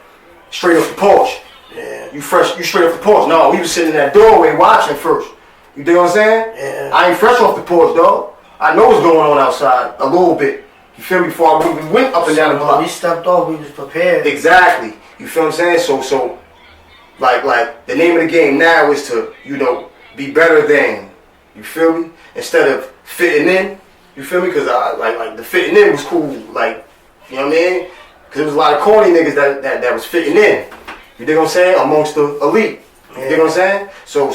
straight off the porch. Yeah. You straight off the porch. No, we was sitting in that doorway watching first. You dig what I'm saying? Yeah. I ain't fresh off the porch, dog. I know what's going on outside a little bit. You feel me? Before I even went up and down the block. We stepped off, we was prepared. Exactly. You feel what I'm saying? So like the name of the game now is to, be better than. You feel me? Instead of fitting in. You feel me? Because like the fitting in was cool. Like, you know what I mean? Because there was a lot of corny niggas that was fitting in. You dig what I'm saying? Amongst the elite. You dig what I'm saying? So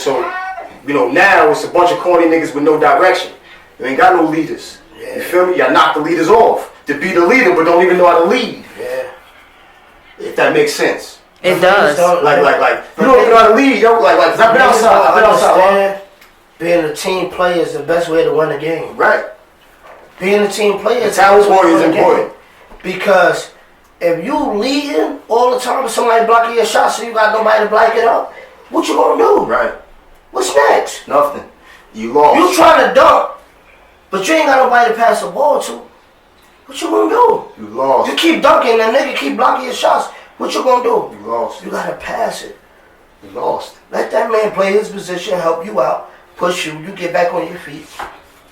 now it's a bunch of corny niggas with no direction. You ain't got no leaders. Yeah. You feel me? Y'all knock the leaders off to be the leader, but don't even know how to lead. Yeah. If that makes sense. It does. Like you don't even know how to lead, yo. Like, cause I've been outside. Being a team player is the best way to win the game. Right. Being a team player is the talent warrior is important. Because if you leading all the time, somebody blocking your shot, so you got nobody to block it up, what you gonna do? Right. What's next? Nothing. You lost. You trying to dunk, but you ain't got nobody to pass the ball to. What you gonna do? You lost. You keep dunking and nigga keep blocking your shots. What you gonna do? You lost. You gotta pass it. You lost. Let that man play his position, help you out, push you, you get back on your feet,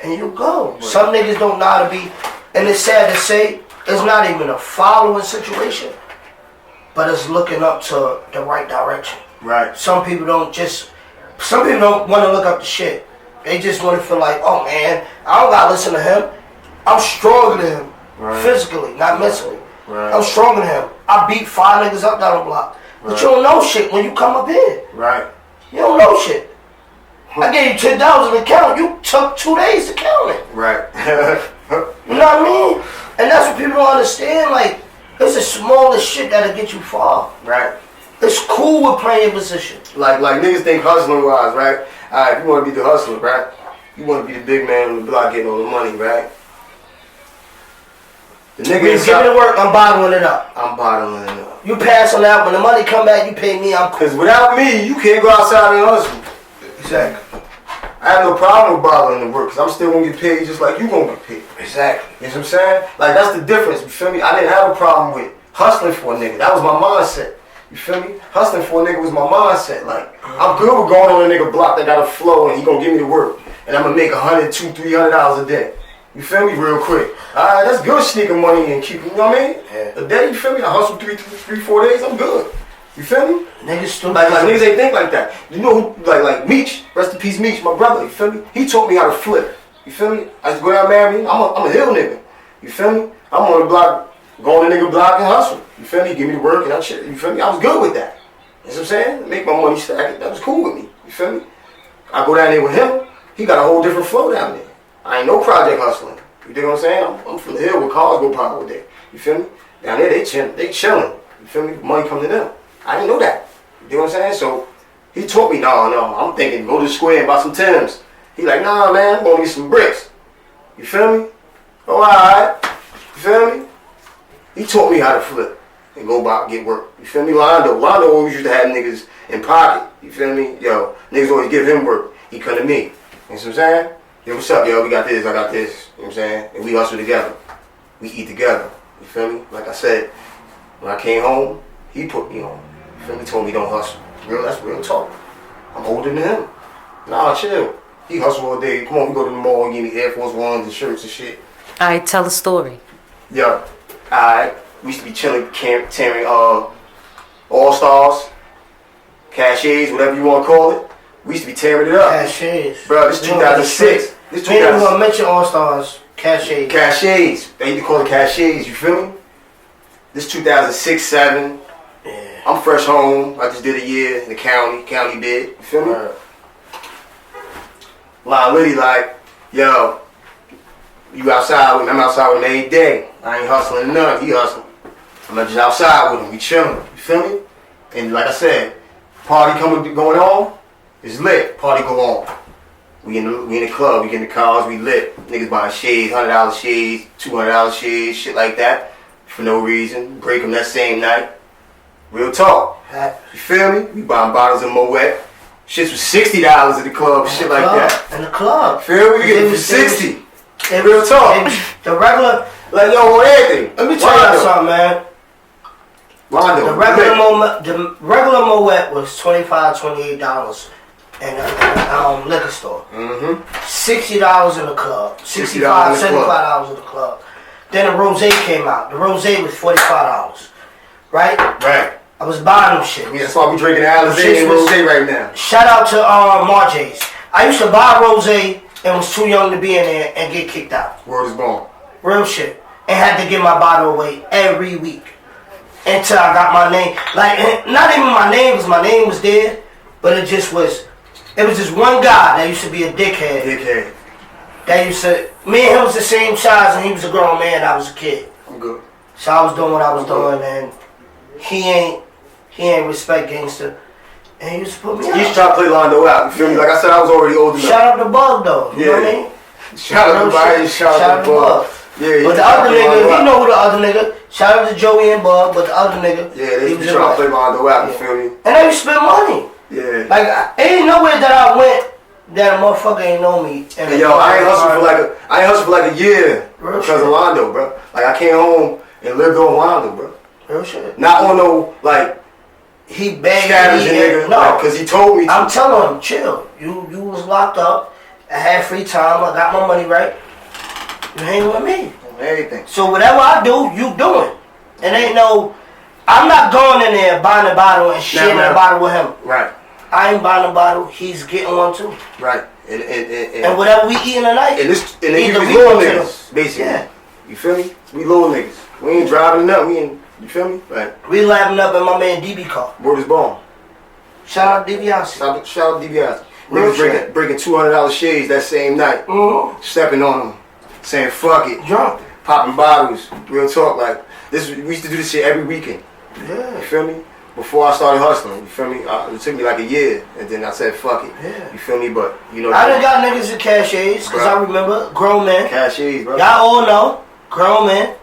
and you go. Right. Some niggas don't know how to be, and it's sad to say, it's not even a following situation, but it's looking up to the right direction. Right. Some people don't want to look up the shit. They just want to feel like, oh man, I don't gotta listen to him. I'm stronger than him. Right. Physically, not mentally. Right. I'm stronger than him. I beat 5 niggas up down the block. But you don't know shit when you come up here. Right. You don't know shit. I gave you $10 to count. You took 2 days to count it. Right. You know what I mean? And that's what people don't understand. Like, it's the smallest shit that'll get you far. Right. It's cool with playing position. Like niggas think hustling wise, right? Alright, if you want to be the hustler, right? You want to be the big man on the block getting all the money, right? The nigga You give me the work, I'm bottling it up. I'm bottling it up. You pass on that. When the money come back, you pay me, I'm cool. Because without me, you can't go outside and hustle. Exactly. I have no problem with bottling the work because I'm still going to get paid just like you going to get paid. Exactly. You know what I'm saying? Like, that's the difference. You feel me? I didn't have a problem with hustling for a nigga. That was my mindset. You feel me? Hustling for a nigga was my mindset. Like, I'm good with going on a nigga block that got a flow and he going to give me the work. And I'm going to make $100, $200, $300 a day. You feel me? Real quick. Alright, that's good sneaking money and keeping, you know what I mean? Yeah. A day, you feel me? I hustle 3-4 days, I'm good. You feel me? Niggas still like niggas ain't think like that. You know who, like Meech, rest in peace Meech, my brother, you feel me? He taught me how to flip. You feel me? I just go down Marion, I'm a hill nigga. You feel me? I'm on the block, go on the nigga block and hustle. You feel me? Give me the work and that shit. You feel me? I was good with that. You know what I'm saying? Make my money stack. That was cool with me. You feel me? I go down there with him, he got a whole different flow down there. I ain't no project hustling. You dig what I'm saying? I'm from the hill where cars go by all day. You feel me? Down there they chilling. You feel me? Money come to them. I didn't know that. You dig what I'm saying? So he taught me, no, I'm thinking go to the square and buy some Timbs. He like, nah man, I'm gonna get some bricks. You feel me? Oh, alright. You feel me? He taught me how to flip and go by get work. You feel me? Londo always used to have niggas in pocket. You feel me? Yo, niggas always give him work. He come to me. You know what I'm saying? Yo, what's up, yo? We got this, I got this. You know what I'm saying? And we hustle together. We eat together. You feel me? Like I said, when I came home, he put me on. You feel me? He told me don't hustle. That's real talk. I'm older than him. Nah, chill. He hustle all day. Come on, we go to the mall and give me Air Force Ones and shirts and shit. Alright, tell a story. Yo, alright. We used to be chilling, tearing All-Stars, Cachets, whatever you want to call it. We used to be tearing it up. Cachets. Bro, this 2006. This we ain't gonna mention All-Stars. Cachets. Cachets. They used to call it Cachets, you feel me? This 2006, 7. Yeah. I'm fresh home. I just did a year in the county bid. You feel me? Right. Line Liddy like, yo, you outside with me? I'm outside with him every day. I ain't hustling none. He hustling. I'm just outside with him. We chilling. You feel me? And like I said, party going on, it's lit. Party go on. We in the club, we get in the cars, we lit. Niggas buying shades, $100 shades, $200 shades, shit like that. For no reason. Break them that same night. Real talk. You feel me? We buying bottles of Moet. Shits was $60 at the club, shit like that. In the club. Feel me? We get it for 60. Real talk. The regular, like yo, on everything. let me tell you something, man. Rondo. The regular Moet was $25, $28 in a liquor store. Mm-hmm. $60 in the club. $65, $75 in the club. Then the Rosé came out. The Rosé was $45. Right? Right. I was buying them shit. Yeah, that's why we drinking Alizé and Rosé right now. Shout out to Marjay's. I used to buy Rosé and was too young to be in there and get kicked out. Word is born. Real shit. And had to give my bottle away every week. Until I got my name. Like, not even my name, because my name was there. But it just was just one guy that used to be a dickhead. That used to, me and him was the same size and he was a grown man, I was a kid. I'm good. So I was doing what I was doing and he ain't respect gangster. And he used to put me out. You try to play Londo out, you feel me? Like I said, I was already old enough. Shout out to Bug though, you know what I mean? Shout out to Bug, shout out to Bug. Yeah, but the other nigga, you know who the other nigga. Shout out to Joey and Bug, but the other nigga. Yeah, they used to try to play Londo out, you feel me? And they used to spend money. Yeah. Like, ain't nowhere that I went that a motherfucker ain't know me. And yo, I ain't hustled for like a year because of Londo, bro. Like I came home and lived on Londo, bro. Real shit. Not on no like he begged me, nigga. No, because he told me to. I'm telling him, chill. You was locked up. I had free time. I got my money right. You hang with me. Everything. So whatever I do, you doing. And ain't no. I'm not going in there buying a bottle and sharing a bottle with him. Right. I ain't buying a bottle. He's getting one too. Right. And whatever we eating tonight. And we little niggas, basically. Yeah. You feel me? We little niggas. We ain't driving nothing. We ain't. You feel me? Right. We laughing up in my man DB car. Word is born. Shout out DiBiase. Shout out DiBiase. Niggas breaking $200 shades that same night. Mm-hmm. Stepping on them. Saying fuck it. Drunk. Popping bottles. Real talk. Like this. We used to do this shit every weekend. Yeah. You feel me? Before I started hustling, you feel me? It took me like a year, and then I said, fuck it. Yeah. You feel me? But, you know. I done got niggas in cachets, because I remember grown men. Cachets, bro. Y'all all know, grown men.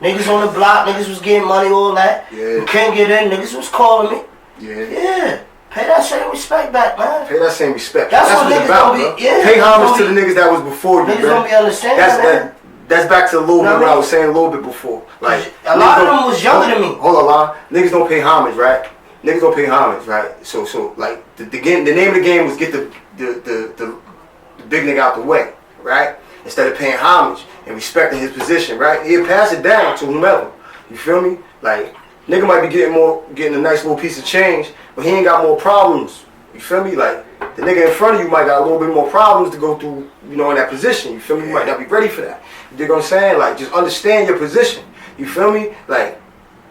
Niggas on the block, niggas was getting money, all that. Yeah. You can't get in, niggas was calling me. Yeah. Yeah. Pay that same respect back, man. Pay that same respect. That's what it's niggas about, gonna bro. be, yeah. Pay homage to the niggas that was before you, niggas gonna be understanding that's back to a little bit what I was saying a little bit before. Like a lot of them was younger than me. Hold on, Lon. Niggas don't pay homage, right? Niggas don't pay homage, right? So like the name of the game was get the big nigga out the way, right? Instead of paying homage and respecting his position, right? He'll pass it down to whomever. You feel me? Like nigga might be getting a nice little piece of change, but he ain't got more problems. You feel me? Like the nigga in front of you might got a little bit more problems to go through, you know, in that position. You feel me? You might not be ready for that. You dig what I'm saying? Like just understand your position. You feel me? Like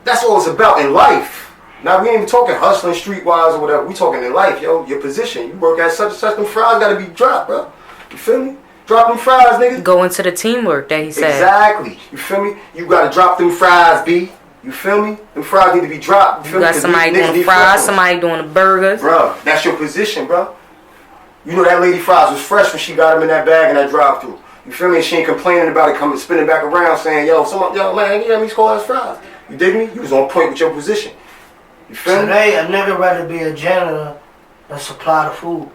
that's all it's about in life. Now we ain't even talking hustling streetwise or whatever. We talking in life, yo. Your position. You work at such and such. Them fries gotta be dropped, bro. You feel me? Drop them fries, nigga. Go into the teamwork that he said. Exactly. You feel me? You gotta drop them fries, B. You feel me? Them fries need to be dropped. You feel got me? somebody doing fries, somebody doing the burgers. Bro, that's your position, bro. You know that lady fries was fresh when she got them in that bag in that drive-thru. You feel me? And she ain't complaining about it coming spinning back around saying, yo, man, you got me cold ass fries. You dig me? You was on point with your position. You feel me? Today, a nigga rather be a janitor than supply the food.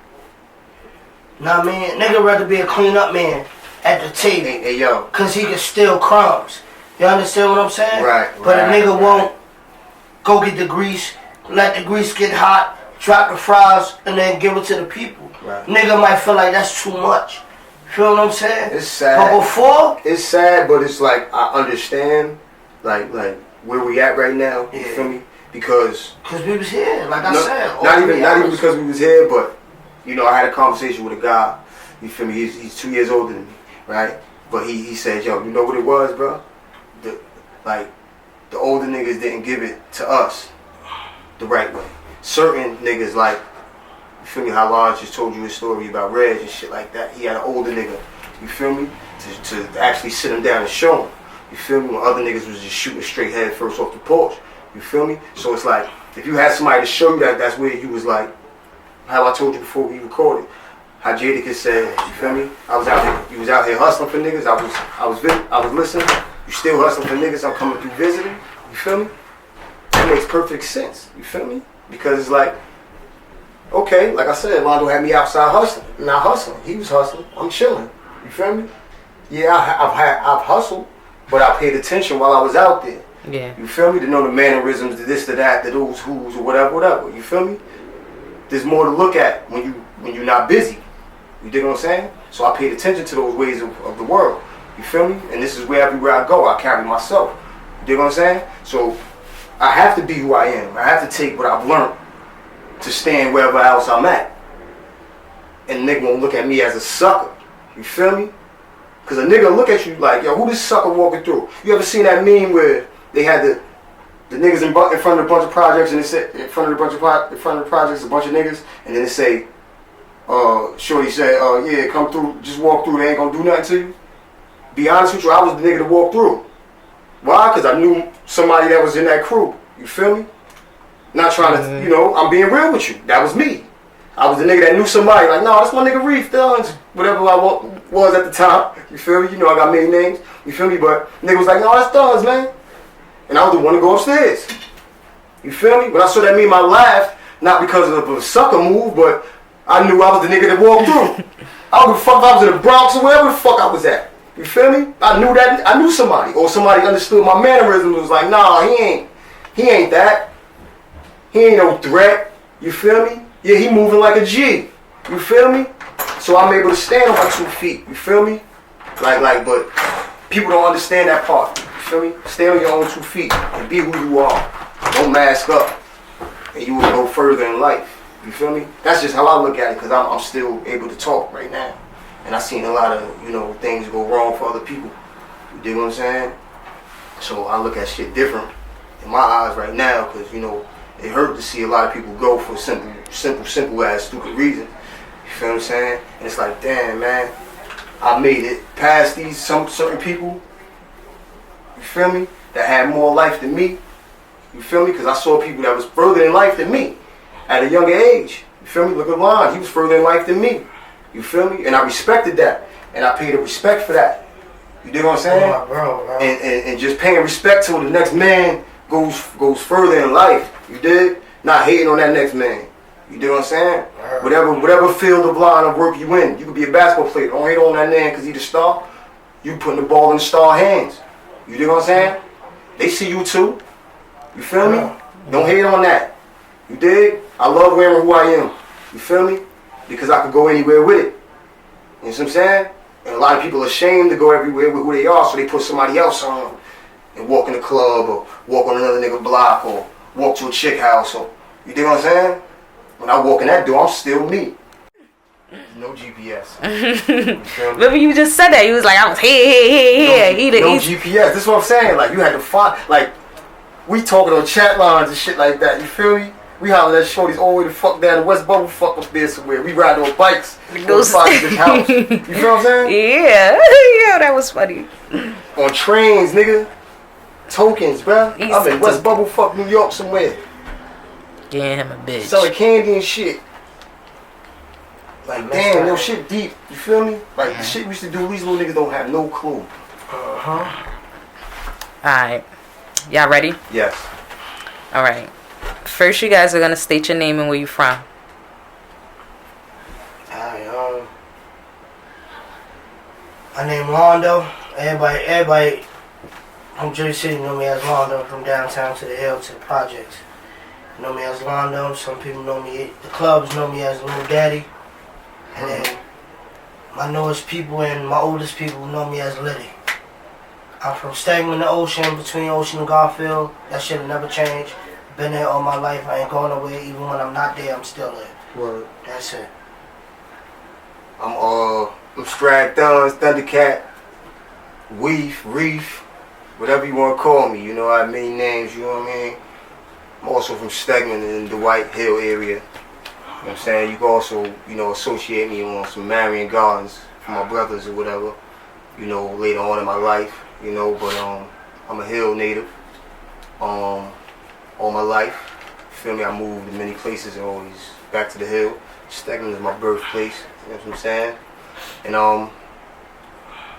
Know what I mean? Nigga rather be a clean-up man at the table. Hey, yo. Because he can steal crumbs. You understand what I'm saying? Right. But a nigga won't go get the grease, let the grease get hot, drop the fries, and then give it to the people. Right. Nigga might feel like that's too much. Feel what I'm saying? It's sad. But before, it's sad, but it's like I understand, like where we at right now. You feel me? Because we was here, like I said. Not even because we was here, but you know I had a conversation with a guy. You feel me? He's 2 years older than me, right? But he said, yo, you know what it was, bro? The older niggas didn't give it to us the right way. Certain niggas, like, you feel me, how Lars just told you his story about Reg and shit like that. He had an older nigga, you feel me, to actually sit him down and show him. You feel me? When other niggas was just shooting straight head first off the porch. You feel me? So it's like, if you had somebody to show you that, that's where you was like, how I told you before we recorded, how Jadakiss said, you feel me? I was out here, you was out here hustling for niggas. I was listening. You still hustling for niggas. I'm coming through visiting. You feel me? That makes perfect sense. You feel me? Because it's like, okay, like I said, Londo had me outside hustling. Not hustling. He was hustling. I'm chilling. You feel me? Yeah, I've hustled, but I paid attention while I was out there. Yeah. You feel me? To know the mannerisms, the this, the that, the those, who's, or whatever. You feel me? There's more to look at when you're not busy. You dig what I'm saying? So I paid attention to those ways of the world. You feel me? And this is where everywhere I go, I carry myself. You dig what I'm saying? So I have to be who I am. I have to take what I've learned to stand wherever else I'm at. And a nigga won't look at me as a sucker. You feel me? Because a nigga look at you like, yo, who this sucker walking through? You ever seen that meme where they had the niggas in front of a bunch of projects, and it said in front of the projects a bunch of niggas, and then it say, Shorty said, yeah, come through, just walk through, they ain't gonna do nothing to you. Be honest with you, I was the nigga to walk through. Why? Because I knew somebody that was in that crew. You feel me? Not trying to, you know, I'm being real with you. That was me. I was the nigga that knew somebody. Like, no, that's my nigga Reef, Thuns, whatever I was at the time. You feel me? You know, I got many names. You feel me? But nigga was like, no, that's Thuns, man. And I was the one to go upstairs. You feel me? When I saw that meme, I laughed, not because of a sucker move, but I knew I was the nigga that walked through. I don't give a fuck if I was in the Bronx or wherever the fuck I was at. You feel me? I knew that. I knew somebody, or somebody understood my mannerisms. Was like, nah, he ain't that. He ain't no threat. You feel me? Yeah, he moving like a G. You feel me? So I'm able to stand on my 2 feet. You feel me? Like, but people don't understand that part. You feel me? Stay on your own 2 feet and be who you are. Don't mask up, and you will go further in life. You feel me? That's just how I look at it, because I'm still able to talk right now. And I've seen a lot of, you know, things go wrong for other people. You dig what I'm saying? So I look at shit different in my eyes right now, because, you know, it hurt to see a lot of people go for simple ass stupid reasons. You feel what I'm saying? And it's like, damn, man, I made it past these certain people, you feel me, that had more life than me. You feel me? Because I saw people that was further in life than me at a younger age. You feel me? Look at Lon, he was further in life than me. You feel me? And I respected that. And I paid a respect for that. You dig what I'm saying? Oh, bro. And just paying respect to the next man goes further in life. You dig? Not hating on that next man. You dig what I'm saying? Whatever field of line of work you in. You could be a basketball player. Don't hate on that man because he's the star. You putting the ball in the star hands. You dig what I'm saying? They see you too. You feel me? Don't hate on that. You dig? I love wearing who I am. You feel me? Because I could go anywhere with it. You know what I'm saying? And a lot of people are ashamed to go everywhere with who they are, so they put somebody else on and walk in the club or walk on another nigga block or walk to a chick house. Or, you dig what I'm saying? When I walk in that door, I'm still me. No GPS. Remember you just said that. You was like, I was here. No GPS. This is what I'm saying. Like, you had to find, like, we talking on chat lines and shit like that. You feel me? We hollering at shorties all the way the fuck down the West Bubble fuck up there somewhere. We ride on bikes. Go to this house. You feel what I'm saying? Yeah. Yeah, that was funny. On trains, nigga. Tokens, bruh. I'm in West Bubble fuck New York somewhere. Yeah, him a bitch. Selling candy and shit. Like, damn, yo, shit deep. You feel me? Like, the shit we used to do, these little niggas don't have no clue. Alright. Y'all ready? Yes. Alright. First, you guys are going to state your name and where you from. Alright, my name Londo. Everybody from Jersey City know me as Londo, from downtown to the hill to the projects. Know me as Londo. Some people know me, the clubs know me as Little Daddy. And then my newest people and my oldest people know me as Liddy. I'm from Stegman to Ocean, between Ocean and Garfield. That shit'll never change. Been there all my life. I ain't going nowhere. Even when I'm not there, I'm still there. Word. That's it. I'm Strag Thuns, Thundercat, Reef, whatever you want to call me. You know, I have many names, you know what I mean? I'm also from Stegman in the White Hill area. You know what I'm saying? You can also, you know, associate me on some Marion Gardens for my brothers or whatever, you know, later on in my life, you know, but I'm a Hill native. All my life, you feel me? I moved to many places and always back to the Hill. Steckman is my birthplace. You know what I'm saying? And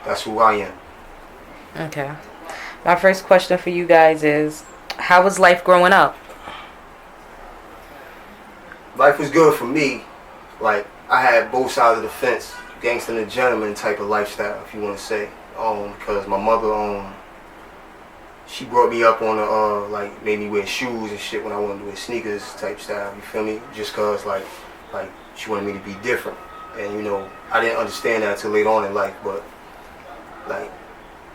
that's who I am. Okay. My first question for you guys is, how was life growing up? Life was good for me. Like, I had both sides of the fence, gangster and gentleman type of lifestyle, if you want to say. Because my mother, she brought me up on like, made me wear shoes and shit when I wanted to wear sneakers type style. You feel me? Just cause like she wanted me to be different, and you know, I didn't understand that until later on in life. But like,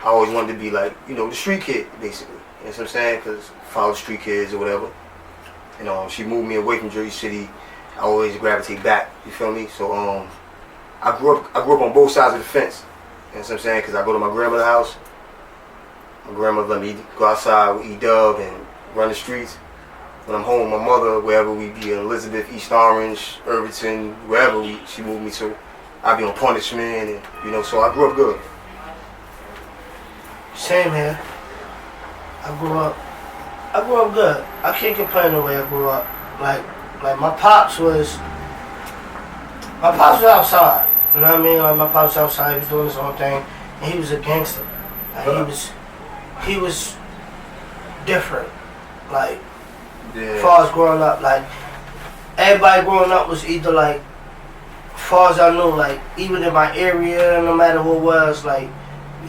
I always wanted to be like, you know, the street kid, basically. You know what I'm saying? Cause follow street kids or whatever. You know, she moved me away from Jersey City. I always gravitate back. You feel me? So I grew up on both sides of the fence. You know what I'm saying? Because I go to my grandmother's house. My grandmother let me go outside with E-Dub and run the streets. When I'm home, my mother, wherever we be in Elizabeth, East Orange, Irvington, wherever she moved me to, I be on punishment, and you know, so I grew up good. Same here. I grew up good. I can't complain the way I grew up. Like my pops was outside. You know what I mean? Like my pops was outside, he was doing his own thing, and he was a gangster. Like he was different. Like, as far as growing up, like everybody growing up was either like, as far as I knew, like even in my area, no matter who it was, like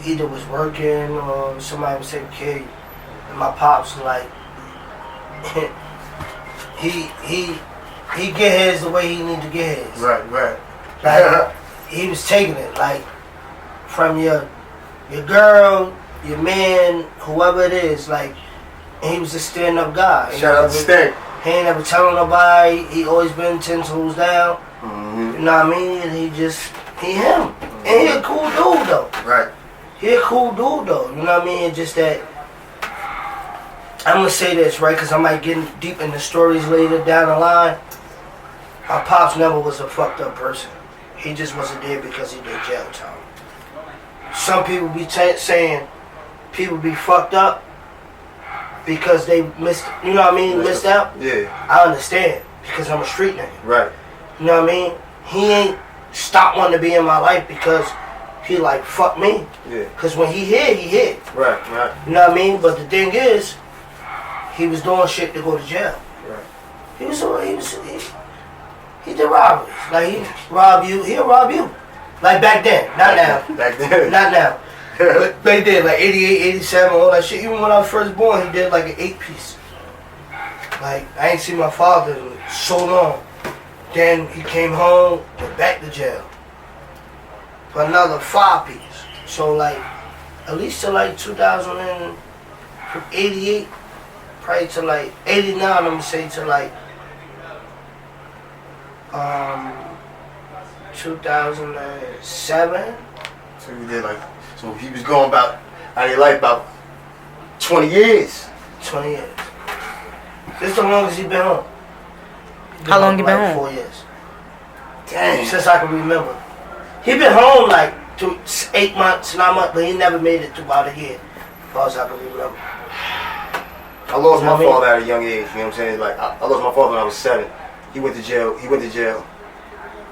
either was working or somebody was taking care of you. And my pops like he get his the way he need to get his. Right. Like he was taking it like from your girl, your man, whoever it is, like, and he was a stand-up guy. Shout out to Sting. He ain't never telling nobody. He always been 10 toes down. Mm-hmm. You know what I mean? And he him. Mm-hmm. And he a cool dude though. Right. He a cool dude though. You know what I mean? It's just that I'm gonna say this, right? Because I might get deep in the stories later down the line. My pops never was a fucked up person. He just wasn't there because he did jail time. Some people be saying people be fucked up because they missed, you know what I mean, missed out. Yeah. I understand because I'm a street nigga. Right. You know what I mean? He ain't stopped wanting to be in my life because he like, fuck me. Yeah. Because when he hit. Right. You know what I mean? But the thing is, he was doing shit to go to jail. Right. He did robberies. Like, he'll rob you. Like back then, not now. Back then. Not now. But back then, like 88, 87, all that shit. Even when I was first born, he did like an 8-piece. Like, I ain't seen my father in so long. Then he came home, went back to jail. For another 5-piece. So like, at least to like 2088, probably to like 89, I'm gonna say to like 2007. So he did so he was going about out of your life about 20 years. 20 years. This is the longest he been home. How long you been home? 4 years. Dang. Since I can remember. He been home like 8 months, 9 months, but he never made it throughout a year. As far as I can remember. I lost my father at a young age, you know what I'm saying? Like, I lost my father when I was 7. He went to jail.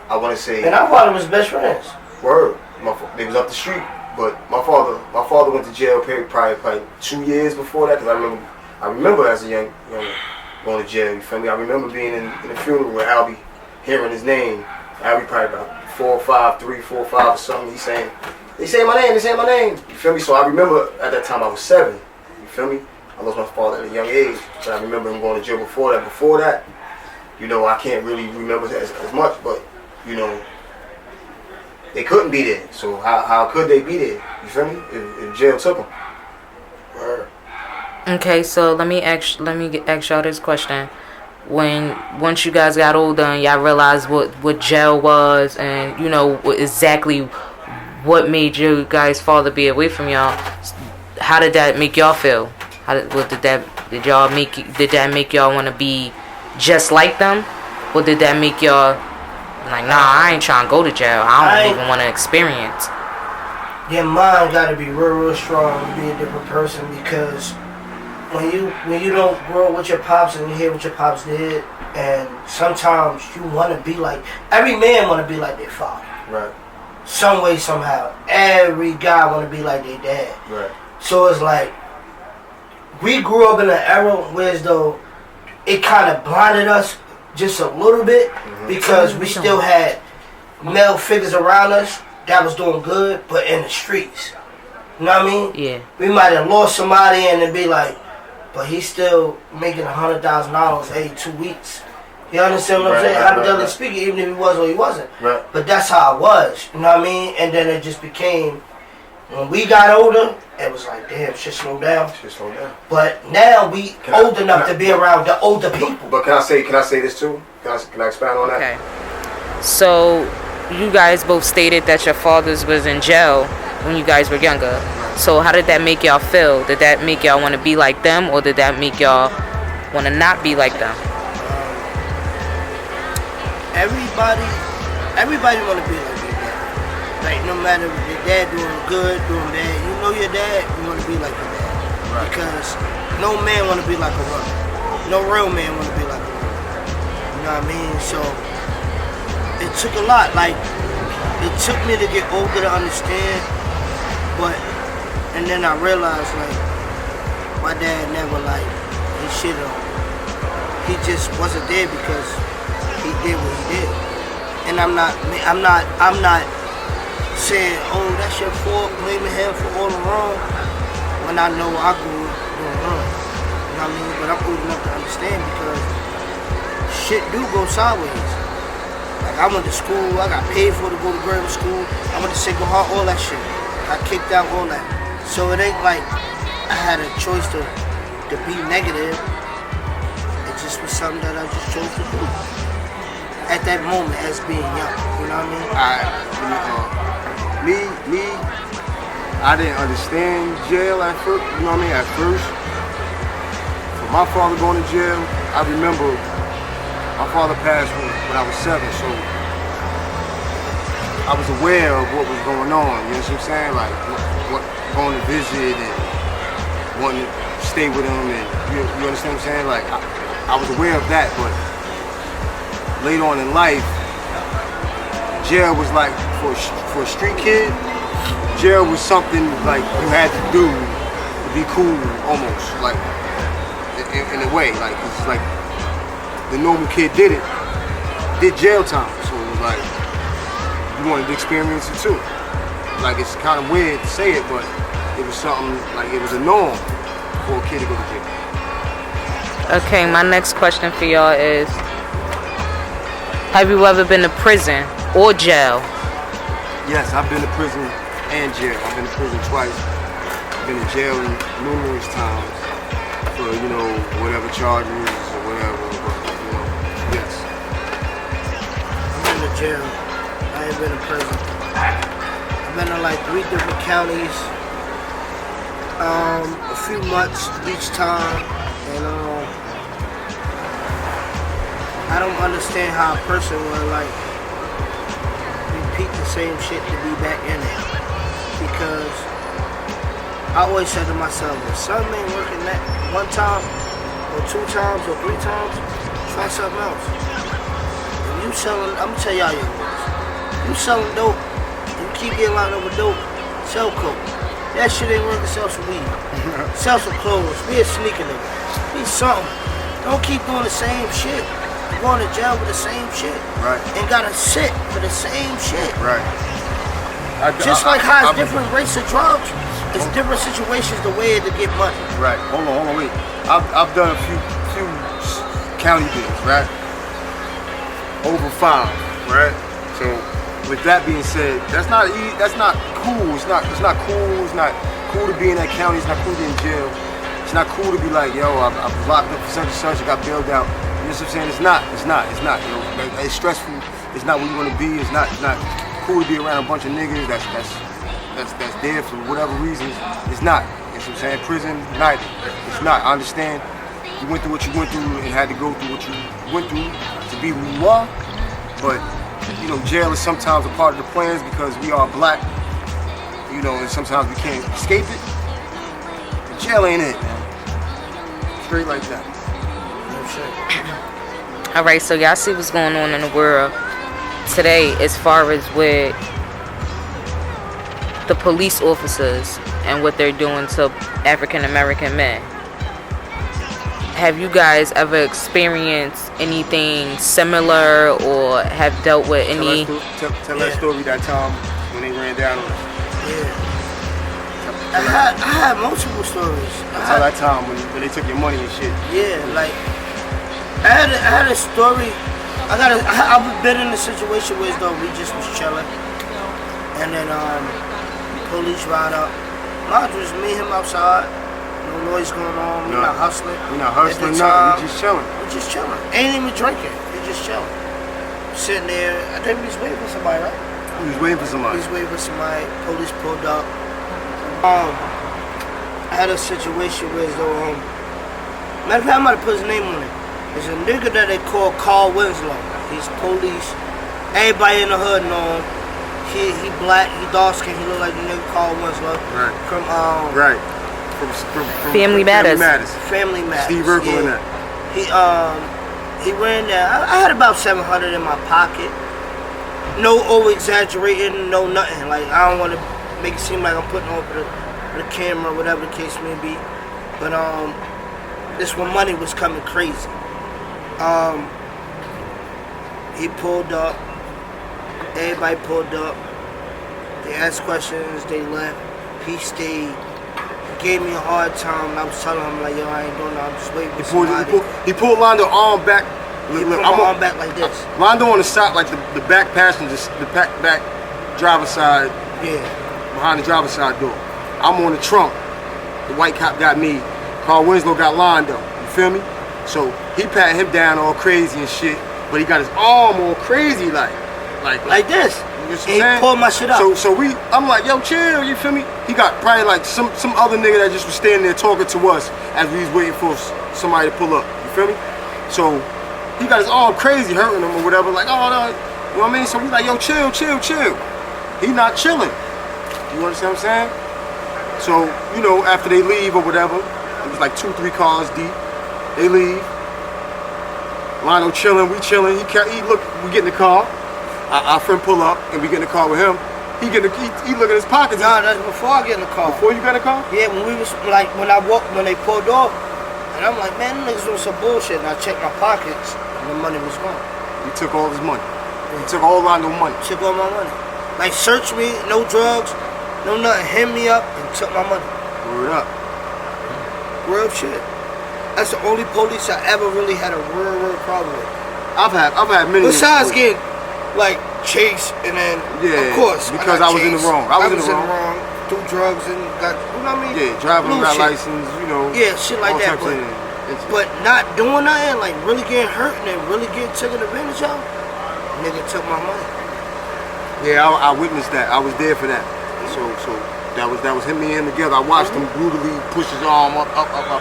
I want to say. And our father was best friends. Word. They was up the street, but my father went to jail probably 2 years before that, because I remember as a young going to jail. You feel me? I remember being in the funeral with Albie, hearing his name. Albie probably about 3, 4, 5 or something. He's saying, they say my name. You feel me? So I remember at that time I was 7. You feel me? I lost my father at a young age, but I remember him going to jail before that. Before that, you know, I can't really remember as much, but you know, they couldn't be there. So how could they be there? You feel me? If jail took them. Okay, so let me ask y'all this question. Once you guys got older and y'all realized what jail was, and you know exactly what made your guys' father be away from y'all, how did that make y'all feel? Did that make y'all want to be just like them, or did that make y'all like, nah, I ain't trying to go to jail. I don't even want to experience. Your mind got to be real strong to be a different person, because when you don't grow up with your pops and you hear what your pops did, and sometimes you want to be like, every man want to be like their father. Right. Some way, somehow. Every guy want to be like their dad. Right. So it's like, we grew up in an era where as though it kind of blinded us just a little bit, because we still had male figures around us that was doing good, but in the streets. You know what I mean? Yeah. We might have lost somebody and it'd be like, but he's still making $100,000 every 2 weeks. You understand what I'm saying? Hypothetically speaking, even if he was or he wasn't. Right. But that's how it was. You know what I mean? And then it just became, when we got older, it was like, damn, shit slowed down. Shit slowed down. But now we old enough to be around the older people. But can I say this too? Can I expand on that? Okay. So you guys both stated that your fathers was in jail when you guys were younger. So how did that make y'all feel? Did that make y'all want to be like them, or did that make y'all want to not be like them? Everybody want to be like their dad. Like, no matter if your dad doing good, doing bad, you know your dad, you want to be like your dad. Right. Because no man want to be like a runner. No real man want to be like a runner. You know what I mean? So it took a lot. Like, it took me to get older to understand, and then I realized, like, my dad never, like, he shitted on me. He just wasn't there because he did what he did. And I'm not saying, oh, that's your fault, blaming him for all the wrong, when I know I grew up doing wrong. You know what I mean? But I'm old enough to understand, because shit do go sideways. Like, I went to school, I got paid for to go to grammar school, I went to Sacred Heart, all that shit. I kicked out all that. So it ain't like I had a choice to be negative. It just was something that I just chose to do at that moment as being young. You know what I mean? I didn't understand jail at first. You know what I mean? At first, for my father going to jail, I remember my father passed when I was 7, so I was aware of what was going on. You know what I'm saying? Like, what going to visit and wanting to stay with him, and you understand what I'm saying? Like, I was aware of that, but later on in life, jail was like, for a street kid, jail was something like you had to do to be cool, almost, like, in a way. Like, it's like the normal kid did jail time, so it was like, you wanted to experience it too. Like, it's kind of weird to say it, but it was something, like, it was a norm for a kid to go to jail. Okay, my next question for y'all is, have you ever been to prison or jail? Yes, I've been to prison and jail. I've been to prison twice. I've been to jail numerous times for, whatever charges or whatever, but, yes. I've been to jail. I ain't been to prison. I've been to like 3 different counties, a few months each time, and I don't understand how a person would like repeat the same shit to be back in it, because I always said to myself, if something ain't working that 1 time or 2 times or 3 times, try something else. If you selling, I'm gonna tell y'all your words. You selling dope, you keep getting locked up with dope, sell coke. That shit ain't working, sell some weed. Sell some clothes, be a sneaker nigga. Be something. Don't keep doing the same shit. Going to jail for the same shit. Right. And gotta sit for the same shit. Right. Just like how it's different rates of drugs, it's different situations the way to get money. Right. Hold on, wait. I've done a few county deals, right? Over 5, right? So with that being said, that's not cool. It's not cool. It's not cool to be in that county. It's not cool to be in jail. It's not cool to be like, yo, I was locked up for such and such. I got bailed out. You know what I'm saying? It's not. You know, it's stressful. It's not what you want to be. It's not cool to be around a bunch of niggas that's there for whatever reasons. It's not. You know what I'm saying? Prison, neither. It's not. I understand. You went through what you went through and had to go through what you went through to be who you are. But jail is sometimes a part of the plans because we are black. And sometimes we can't escape it. But jail ain't it, man. straight like that. All right, so y'all see what's going on in the world today as far as with the police officers and what they're doing to African American men. Have you guys ever experienced anything similar or have dealt with any? Tell that story that time when they ran down on us. I had multiple stories. Tell that time when they took your money and shit. Yeah, like I had a story. I've been in a situation where though we just was chilling, and then police ride up. Mine was me and him outside. No noise going on. We're not hustling. We're not hustling nothing. We just chilling. We just chilling. Ain't even drinking. We just chilling. Sitting there. I think we was waiting for somebody, right? We was waiting for somebody. We was waiting for somebody. Police pulled up. I had a situation where though matter of fact, I'm about to put his name on it. There's a nigga that they call Carl Winslow. He's police. Everybody in the hood know him. He black. He dark skin. He look like the nigga Carl Winslow. Right. From From Family Matters. Family Matters. Steve Urkel in that. He ran there. I had about 700 in my pocket. No over exaggerating. No nothing. Like I don't want to make it seem like I'm putting on for the camera, whatever the case may be. But this when money was coming crazy. He pulled up. Everybody pulled up. They asked questions. They left. He stayed. He gave me a hard time. I was telling him like, yo, I ain't doing that. I'm just waiting for somebody. He pulled Londo arm back. He put my arm back like this. Londo on the side, like the back passenger, the back driver's side. Yeah. Behind the driver's side door. I'm on the trunk. The white cop got me. Carl Winslow got Londo. You feel me? So he patted him down all crazy and shit, but he got his arm all crazy like this. You know what he pulled my shit up. So I'm like, yo, chill. You feel me? He got probably like some other nigga that just was standing there talking to us as we was waiting for somebody to pull up. You feel me? So he got his arm crazy, hurting him or whatever. Like, oh no, you know what I mean? So we like, yo, chill. He not chilling. You understand what I'm saying? So, you know, after they leave or whatever, it was like 2-3 cars deep. They leave. Lionel chilling, we chilling. He look, we get in the car. Our friend pull up and we get in the car with him. He look at his pockets. Nah, that's before I get in the car. Before you got in the car? Yeah, when we was like when they pulled off, and I'm like, man, them niggas doing some bullshit. And I checked my pockets, and the money was gone. He took all his money. He took all Lionel's money. Took all my money. Like searched me, no drugs, no nothing. Hemmed me up and took my money. Word up. Real shit. That's the only police I ever really had a real problem with. I've had many. Besides getting like chased and then of course because I was in the wrong. I was in the wrong. Do drugs and got, you know what I mean? Yeah, driving without license, you know. Yeah, shit like that. But not doing nothing, like really getting hurt and then really getting taken advantage of. Nigga took my money. Yeah, I witnessed that. I was there for that. So that was him and him together. I watched him brutally push his arm up.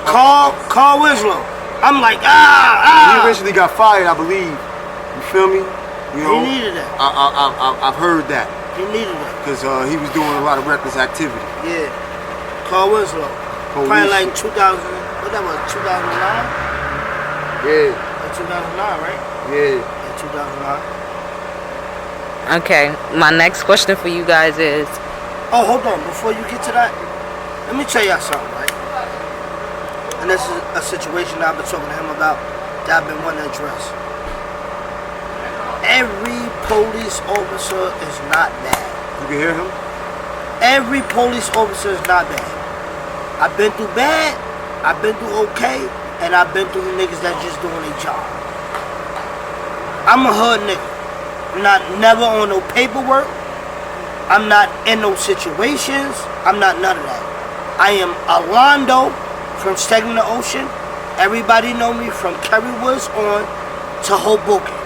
Carl Winslow. I'm like, He eventually got fired, I believe. You feel me? You know, he needed that. I've heard that. He needed that. Because he was doing a lot of reckless activity. Yeah. Carl Winslow. Probably like 2000, what that was, 2009? Yeah. 2009, right? Yeah. 2009. Okay, my next question for you guys is... Oh, hold on. Before you get to that, let me tell y'all something, right? And this is a situation that I've been talking to him about that I've been wanting to address. Every police officer is not bad. You can hear him? Every police officer is not bad. I've been through bad, I've been through okay, and I've been through the niggas that just doing their job. I'm a hood nigga. I'm not never on no paperwork. I'm not in no situations. I'm not none of that. I am Alondo from Stagnant the Ocean. Everybody know me from Kerry Woods on to Hoboken.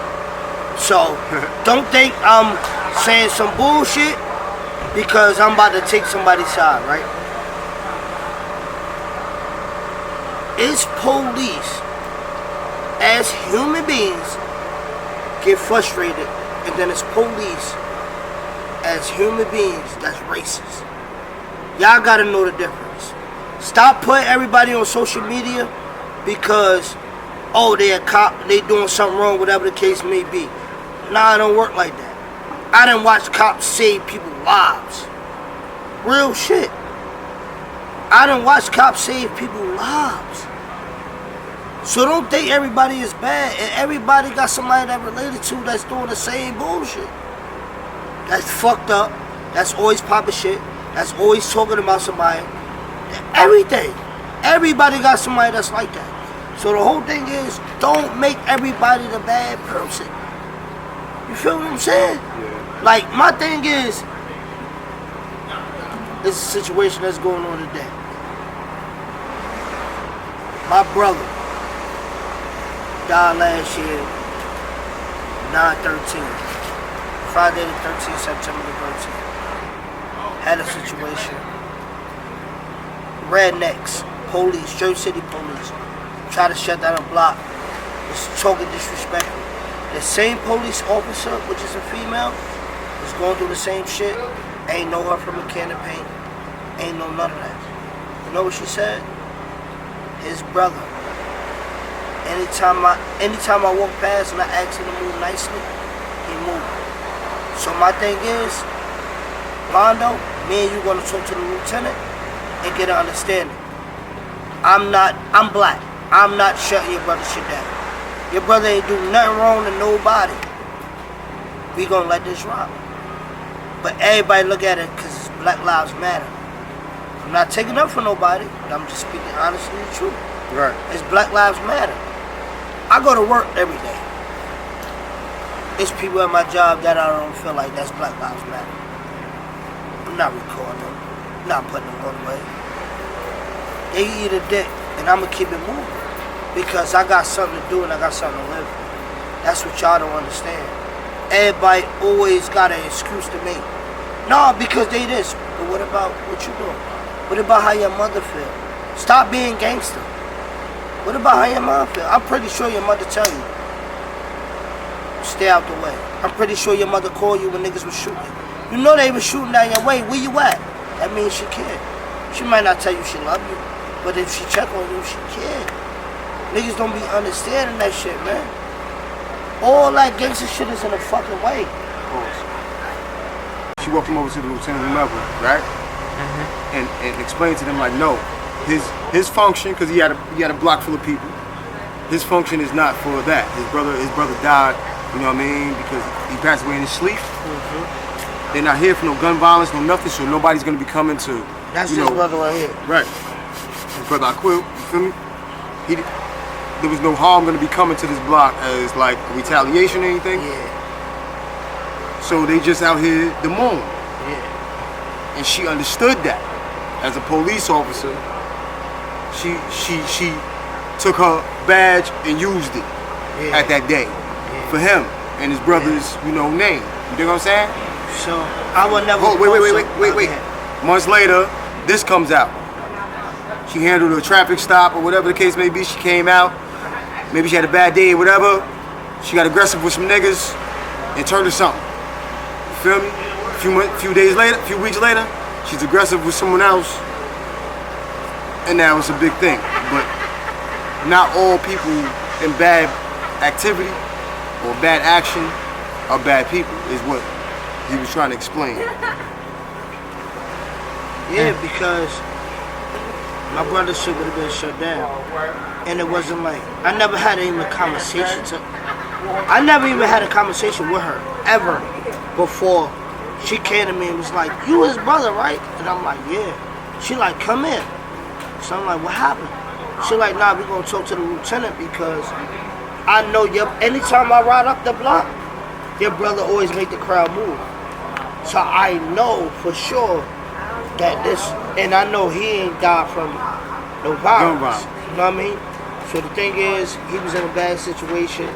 So don't think I'm saying some bullshit because I'm about to take somebody's side, right? It's police as human beings get frustrated, and then it's police as human beings that's racist. Y'all gotta know the difference. Stop putting everybody on social media because, oh, they're a cop, they doing something wrong, whatever the case may be. Nah, it don't work like that. I done watched cops save people's lives. Real shit. I done watched cops save people's lives. So don't think everybody is bad, and everybody got somebody that related to that's doing the same bullshit. That's fucked up, that's always popping shit, that's always talking about somebody. Everything. Everybody got somebody that's like that. So the whole thing is, don't make everybody the bad person. You feel what I'm saying? Yeah. Like, my thing is, it's a situation that's going on today. My brother died last year, 9/13. Friday the 13th, September the 13th. Had a situation. Rednecks, police, Jersey City police, try to shut down a block. It's talking disrespectful. The same police officer, which is a female, is going through the same shit. Ain't know her from a can of paint. Ain't know none of that. You know what she said? His brother. Anytime I walk past and I ask him to move nicely, he moves. So my thing is, Mondo, me and you gonna talk to the lieutenant and get an understanding. I'm black. I'm not shutting your brother shit down. Your brother ain't do nothing wrong to nobody. We gonna let this rock. But everybody look at it because it's Black Lives Matter. I'm not taking up for nobody, but I'm just speaking honestly the truth. Right. It's Black Lives Matter. I go to work every day. It's people at my job that I don't feel like that's Black Lives Matter. I'm not recording them. I'm not putting them one way. They eat a dick, and I'm going to keep it moving. Because I got something to do and I got something to live for. That's what y'all don't understand. Everybody always got an excuse to make. No, because they this. But what about what you doing? What about how your mother feel? Stop being gangster. What about how your mom feel? I'm pretty sure your mother tell you, stay out the way. I'm pretty sure your mother called you when niggas was shooting. You know they was shooting down your way. Where you at? That means she cared. She might not tell you she love you, but if she check on you, she cared. Niggas don't be understanding that shit, man. All that gangster shit is in a fucking way. She walked him over to the lieutenant level, right? And explained to them like, no, his function, because he had a block full of people. His function is not for that. His brother died, you know what I mean, because he passed away in his sleep. They're not here for no gun violence, no nothing, so nobody's gonna be coming to. That's his brother right here. Right. His brother Aquil, you feel me? There was no harm gonna be coming to this block as like retaliation or anything. Yeah. So they just out here the moon. Yeah. And she understood that. As a police officer, she took her badge and used it at that day for him and his brother's, name. You know what I'm saying? So I would never. Oh, wait. Months later, this comes out. She handled a traffic stop or whatever the case may be. She came out. Maybe she had a bad day or whatever. She got aggressive with some niggas and turned to something. You feel me? A few weeks later, she's aggressive with someone else, and now it's a big thing. But not all people in bad activity or bad action are bad people, is what he was trying to explain. Yeah, because my brother's shit would have been shut down. And it wasn't like, I never had even a conversation with her, ever, before she came to me and was like, you his brother, right? And I'm like, yeah. She like, come in. So I'm like, what happened? She like, nah, we gonna talk to the lieutenant because I know anytime I ride up the block, your brother always make the crowd move. So I know for sure that and I know he ain't died from no violence. You know what I mean? So the thing is, he was in a bad situation.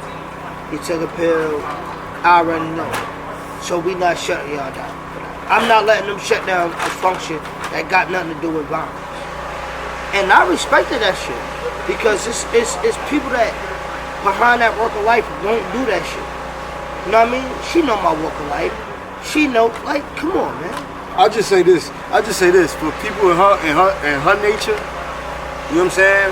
He took a pill. I already know. So we not shutting y'all down. I'm not letting them shut down a function that got nothing to do with violence. And I respected that shit because it's people that behind that walk of life don't do that shit. You know what I mean? She know my walk of life. She know, like, come on, man. I'll just say this. For people in her nature, you know what I'm saying?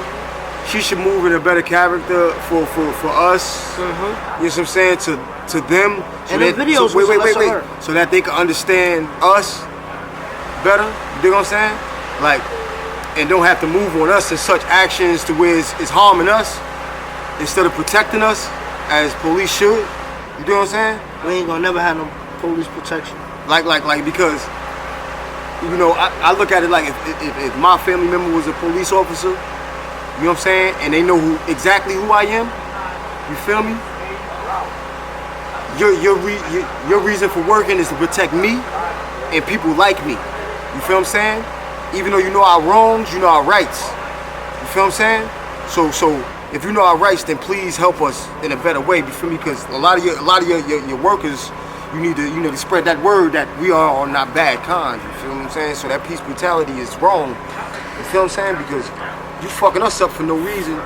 she should move in a better character for us. You know what I'm saying? To them. So And the videos was a lesson learned. So that they can understand us better. You know what I'm saying? Like, and don't have to move on us in such actions to where it's harming us instead of protecting us as police should. You know what I'm saying? We ain't gonna never have no police protection. Like because, you know, I look at it like if my family member was a police officer, you know what I'm saying, and they know exactly who I am, you feel me? Your reason for working is to protect me and people like me. You feel what I'm saying? Even though you know our wrongs, you know our rights. You feel what I'm saying? So if you know our rights, then please help us in a better way. You feel me? Because a lot of your workers, you need to spread that word that we are not bad kinds. You feel what I'm saying? So that peace brutality is wrong. You feel what I'm saying? Because you fucking us up for no reason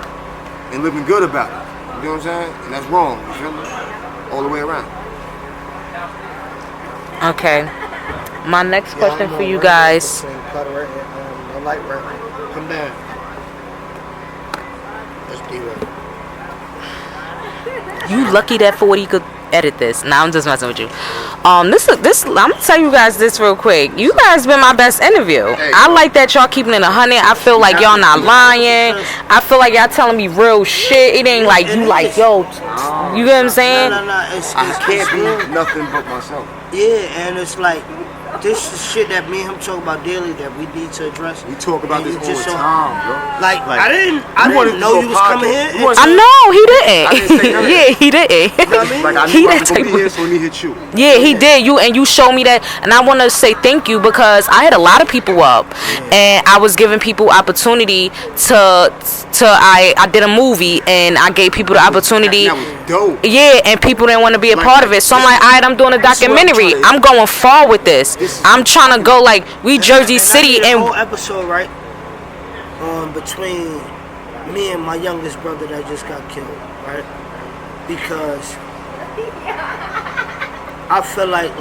and living good about it. You know what I'm saying? And that's wrong. You feel me? All the way around. Okay. My next question for you guys. Come down. That's D-Ray. You lucky that 40 could edit this. Nah, I'm just messing with you. This I'm gonna tell you guys this real quick. You guys been my best interview. I like that y'all keeping it 100. I feel like y'all not lying. I feel like y'all telling me real shit. It ain't like you like, yo, you get what I'm saying? No. I can't be nothing but myself. Yeah, and it's like, this is shit that me and him talk about daily that we need to address. We talk about this And all you the just time, bro. Like I didn't know you was coming here. I know he didn't. I didn't say nothing. Yeah, he didn't. Like I He knew I that was gonna be type here, of- so let me hit you. Yeah, he did. You showed me that, and I want to say thank you because I had a lot of people up, and I was giving people opportunity I did a movie and I gave people the opportunity. That was dope. Yeah, and people didn't want to be a part of it. So I'm like, alright, I'm doing a This is what I'm documentary. trying to- I'm going far with this. I'm trying to go like we Jersey City I did a and whole episode right between me and my youngest brother that just got killed, right? Because I feel like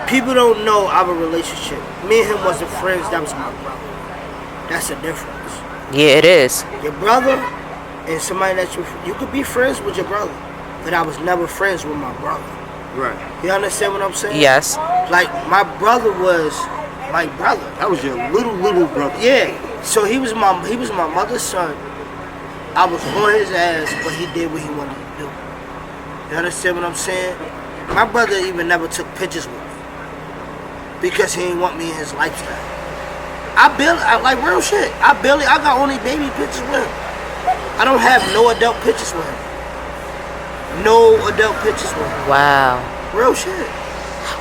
people don't know our relationship. Me and him wasn't friends. That was my brother. That's the difference. yeah, it is. Your brother and somebody that you could be friends with your brother, but I was never friends with my brother. Right. You understand what I'm saying? Yes. Like my brother was my brother. That was your little brother. Yeah. So he was my mother's son. I was on his ass, but he did what he wanted to do. You understand what I'm saying? My brother even never took pictures with me because he didn't want me in his lifestyle. I like real shit. I got only baby pictures with him. I don't have no adult pictures with him. No adult pictures with him. Wow. Real shit.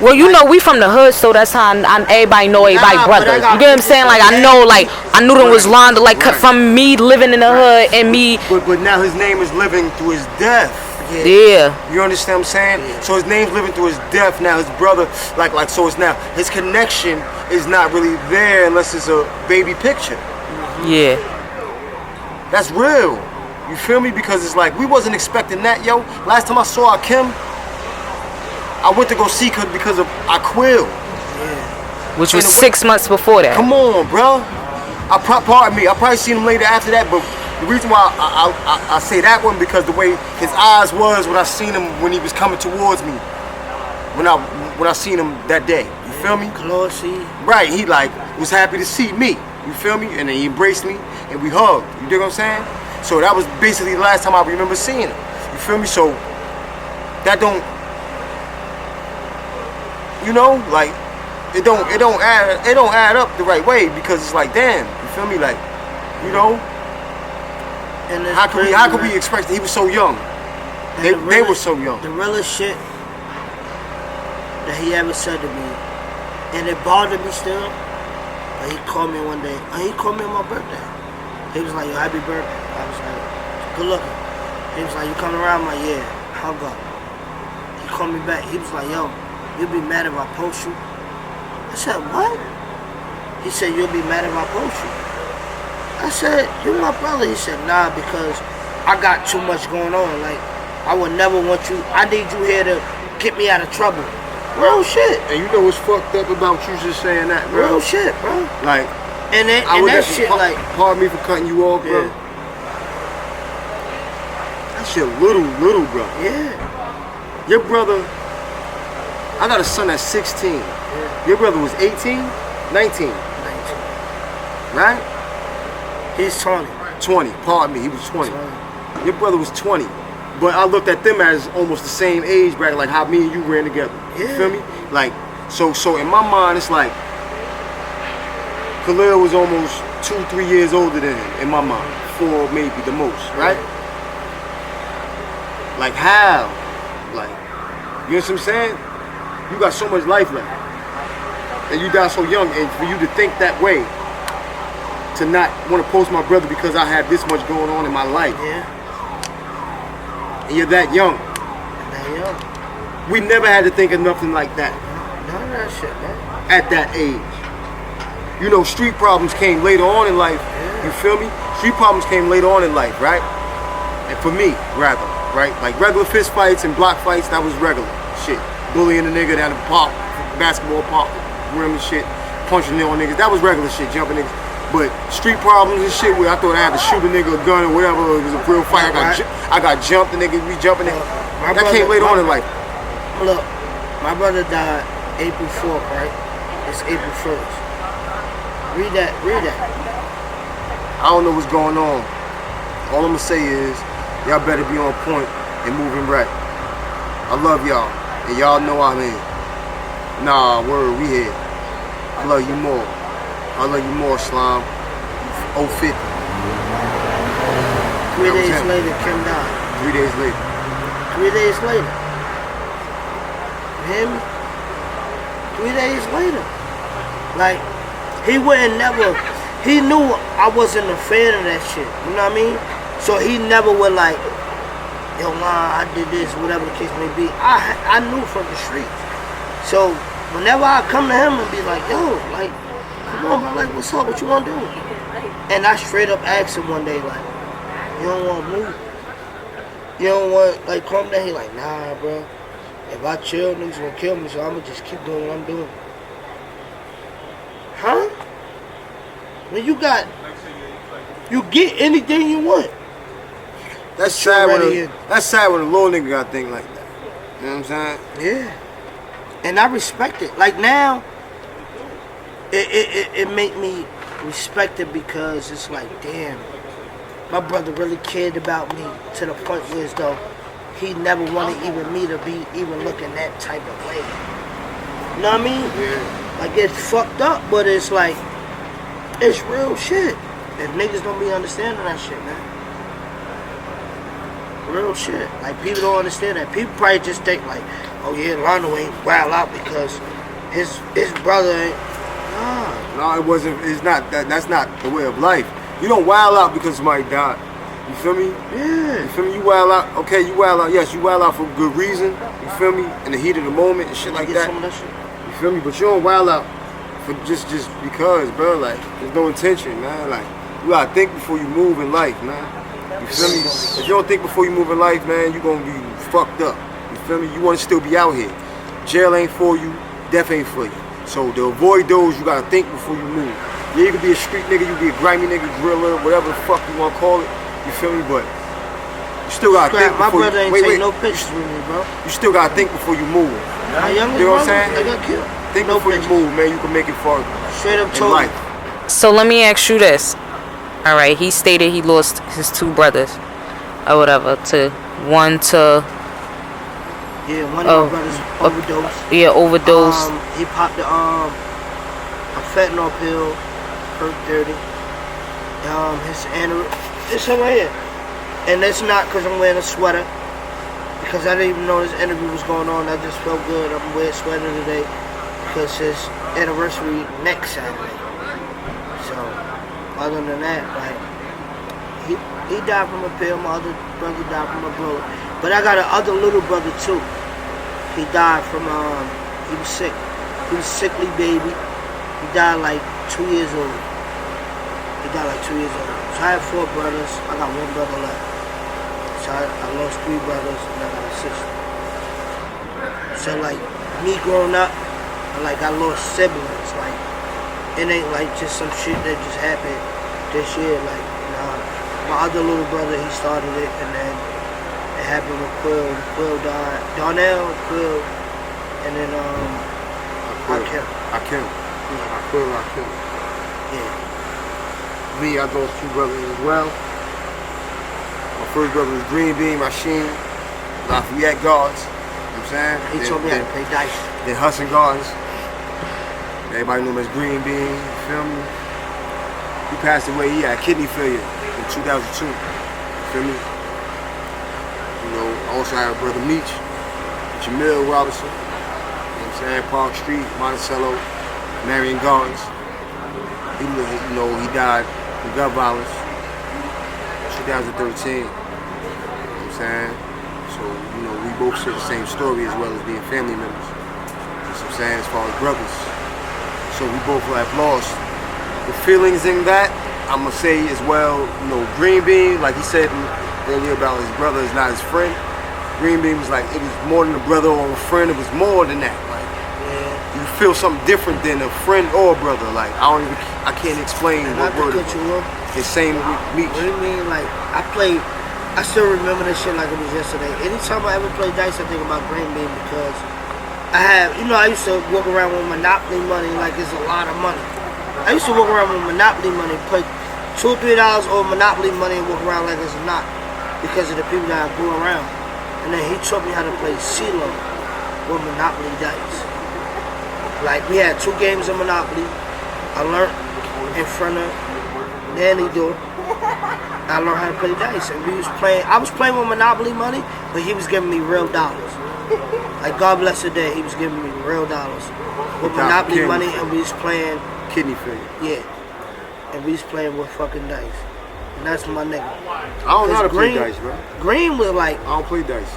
Well, you know, we from the hood, so that's how everybody know everybody Nah, but I brothers. got You get what I'm saying? Like, I know, like, I knew them was Londa, like, Right. from me living in the hood and me. But now his name is living through his death. Yeah. You understand what I'm saying? So his name's living through his death now. His brother, so it's now his connection is not really there unless it's a baby picture. Yeah. That's real. You feel me? Because it's like we wasn't expecting that, yo. Last time I saw Kim, I went to go see her because of Quill. Which was In a way- 6 months before that. Come on, bro. Pardon me. I probably seen him later after that, but the reason why I say that one because the way his eyes was when I seen him when he was coming towards me. When I seen him that day. You feel me? Glossy. Right. He like was happy to see me. You feel me? And then he embraced me and we hugged. You dig what I'm saying? So that was basically the last time I remember seeing him. You feel me? So that don't, you know, like it don't add up the right way because it's like, damn, you feel me? Like, you know, And it's how could crazy, we expect that he was so young? And They were so young. The realest shit that he ever said to me, and it bothered me still, but he called me one day, and he called me on my birthday. He was like, yo, happy birthday. I was like, good looking. He was like, you coming around? I'm like, yeah, hung up. He called me back. He was like, yo, you'll be mad if I post you? I said, what? He said, you'll be mad if I post you. I said, you're my brother. He said, nah, because I got too much going on. Like, I would never want you. I need you here to get me out of trouble. Real shit. And you know what's fucked up about you just saying that, bro? Real shit, bro. Like, And I would that never, shit, like, pardon me for cutting you off, bro. shit, little brother. Yeah. Your brother, I got a son that's 16. Yeah. Your brother was 18, 19. 19. Right? He's 20. 20, pardon me, he was 20. 20. Your brother was 20. But I looked at them as almost the same age bracket, like how me and you ran together. You Yeah. feel me? Like, so in my mind, it's like, Khalil was almost 2-3 years older than him, in my mind. 4 maybe the most, right? Like how? Like, you know what I'm saying? You got so much life left. And you died so young, and for you to think that way, to not want to post my brother because I have this much going on in my life. Yeah. And you're that young. That young. We never had to think of nothing like that None of that shit, man. at that age. You know, street problems came later on in life. Yeah. You feel me? Street problems came later on in life, right? And for me, rather, right? Like regular fist fights and block fights, that was regular shit. Bullying a nigga down the park, basketball park, rim and shit, punching on niggas, that was regular shit, jumping niggas. But street problems and shit where I thought I had to shoot a nigga a gun or whatever, it was a real fight, I got jumped, the nigga be jumping it. That came later on in life. Look, my brother died April 4th, right? It's April 1st. Read that. I don't know what's going on. All I'm gonna say is, y'all better be on point and moving right. I love y'all, and y'all know I'm in. Nah, word, we here. I love you more. I love you more, Slime. 050. 3 days later, Kim died. 3 days later. 3 days later. Him? 3 days later. Like, he wouldn't never, he knew I wasn't a fan of that shit. You know what I mean? So he never would like, yo, I did this, whatever the case may be. I knew from the streets. So whenever I come to him and be like, yo, like, come on, bro, like, what's up? What you want to do? And I straight up asked him one day, like, you don't want to move? You don't want, like, calm down? He like, nah, bro. If I chill, niggas gonna kill me, so I'm gonna just keep doing what I'm doing. Huh? When you get anything you want. That's sad when a little nigga gotta think like that. You know what I'm saying? Yeah. And I respect it. Like now, it make me respect it because it's like, damn, my brother really cared about me to the point where as though he never wanted even me to be even looking that type of way. You know what I mean? Yeah. Like it's fucked up, but it's like, it's real shit. If niggas don't be understanding that shit, man. Real shit. Like people don't understand that. People probably just think like, oh yeah, Lionel ain't wild out because his brother ain't. Nah. No, it wasn't. It's not that. That's not the way of life. You don't wild out because somebody died. You feel me? Yeah. You feel me? You wild out. Okay, you wild out. Yes, you wild out for good reason. You feel me? In the heat of the moment and shit like that. Some of that shit. You feel me? But you don't wild out for just because, bro. Like there's no intention, man. Like you gotta think before you move in life, man. You feel me? If you don't think before you move in life, man, you gonna be fucked up. You feel me? You wanna still be out here. Jail ain't for you. Death ain't for you. So to avoid those, you gotta think before you move. Yeah, you can be a street nigga, you can be a grimy nigga, driller, whatever the fuck you wanna call it. You feel me? But you still gotta think My before brother ain't take no pictures with me, bro. You still gotta think before you move. My youngest You know what I'm brother, saying? they got killed. Think No before pictures. you move, man. You can make it far Straight up in told life. So let me ask you this. All right, he stated he lost his 2 brothers or whatever one to Yeah, one of my brothers overdosed. Yeah, overdosed. He popped a fentanyl pill, perk 30. His this one right here. And that's not because I'm wearing a sweater. Because I didn't even know this interview was going on. I just felt good. I'm wearing a sweater today because his anniversary next Saturday. So, other than that, like, he died from a pill. My other brother died from a bullet. But I got another little brother too. He died from, he was sick. He was a sickly baby. He died like 2 years old. So I have 4 brothers. I got 1 brother left. So I lost 3 brothers and I got a sister. So like me growing up, I lost siblings. Like it ain't like just some shit that just happened this year. Like nah, my other little brother, he started it, and then it happened with Quill. Quill died. Darnell, Quill, and then Rakim. Rakim. Yeah. Me, I lost 2 brothers as well. My first brother was Green Bean, Machine, Lafayette Guards. You know what I'm saying? He told me how to play dice. Then Hudson Gardens. Everybody knew him as Green Bean, you feel me? He passed away, he had kidney failure in 2002, you feel me? You know, I also had a brother Meech, Jamil Robinson, you know what I'm saying? Park Street, Monticello, Marion Gardens. He, you know, he died from gun violence in 2013, you know what I'm saying? So, you know, we both share the same story as well as being family members. You know what I'm saying? As far as brothers. So we both have lost the feelings in that. I'm gonna say as well, you know, Green Bean, like he said earlier about his brother is not his friend. Green Bean was like, it was more than a brother or a friend, it was more than that. Like, you feel something different than a friend or a brother. Like, I can't explain what word it was. The same with me. What do you mean? Like, I still remember that shit like it was yesterday. Anytime I ever play dice, I think about Green Bean because I used to walk around with Monopoly money like it's a lot of money. I used to walk around with Monopoly money, play $2 or $3 over Monopoly money and walk around like it's not because of the people that I grew around. And then he taught me how to play CeeLo with Monopoly dice. Like, we had 2 games of Monopoly. I learned in front of Nanny door. I learned how to play dice. And I was playing with Monopoly money, but he was giving me real dollars. Like, God bless the day, he was giving me real dollars. With Monopoly money, and we was playing... Kidney failure. Yeah. And we was playing with fucking dice. And that's my nigga. I don't know how to play dice, bro. Green was like... I don't play dice.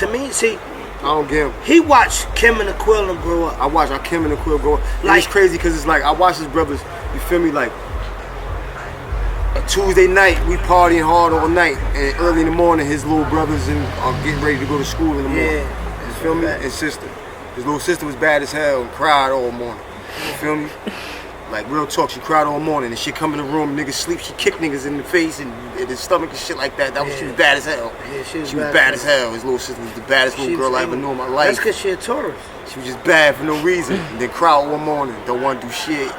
To me, see... I don't gamble. He watched Kim and the Quill and grow up. I watched Kim and the Quill grow up. Like, it's crazy because it's like, I watch his brothers, you feel me, like... A Tuesday night, we partying hard all night. And early in the morning, his little brothers are getting ready to go to school in the morning. Yeah. You feel me? And sister. His little sister was bad as hell and cried all morning. You feel me? Like, real talk, she cried all morning and she come in the room, niggas sleep, she kicked niggas in the face and in his stomach and shit like that. She was bad as hell. Yeah, she was bad as hell. His little sister was the baddest little girl I ever knew in my life. That's because she a tourist. She was just bad for no reason. And then cry all morning, don't want to do shit.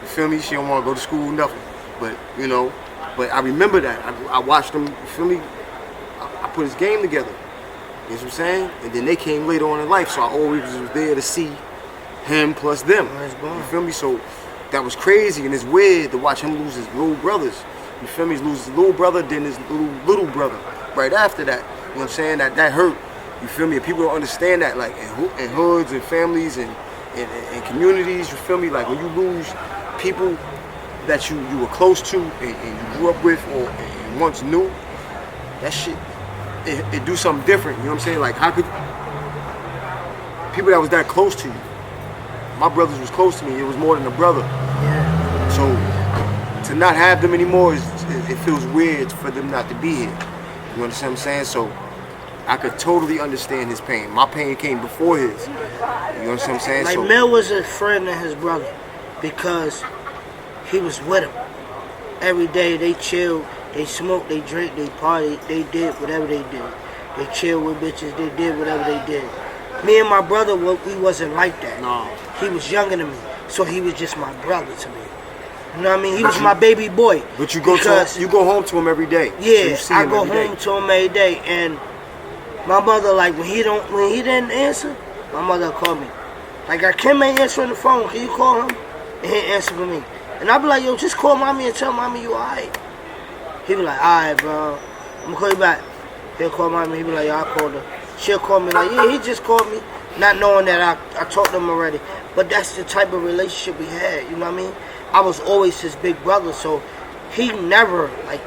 You feel me? She don't want to go to school, nothing. But, you know, but I remember that. I watched them, you feel me? I put his game together. You know what I'm saying? And then they came later on in life, so I always was there to see him plus them. You feel me? So that was crazy and it's weird to watch him lose his little brothers. You feel me? He loses his little brother, then his little brother. Right after that, you know what I'm saying? That hurt. You feel me? And people don't understand that, like in hoods and families and communities. You feel me? Like when you lose people that you were close to and you grew up with or and once knew, that shit it do something different. You know what I'm saying? Like, how could people that was that close to you? My brothers was close to me. It was more than a brother. Yeah. So to not have them anymore it feels weird for them not to be here. You understand what I'm saying? So I could totally understand his pain. My pain came before his. You understand what I'm saying? Like, Mel was a friend of his brother because he was with him. Every day they chilled, they smoked, they drank, they partied, they did whatever they did. They chilled with bitches, they did whatever they did. Me and my brother, we wasn't like that. No. He was younger than me, so he was just my brother to me. You know what I mean? He was my baby boy. But you go home to him every day. Yeah, so I go home to him every day, and my mother, like, when he didn't answer, my mother called me. Like, Kim ain't answering the phone. Can you call him? And he answer for me. And I be like, yo, just call mommy and tell mommy you alright. He be like, alright, bro. I'm gonna call you back. He'll call mommy. He be like, yeah, I called her. She'll call me like, yeah, he just called me, not knowing that I talked to him already. But that's the type of relationship we had. You know what I mean? I was always his big brother, so he never, like,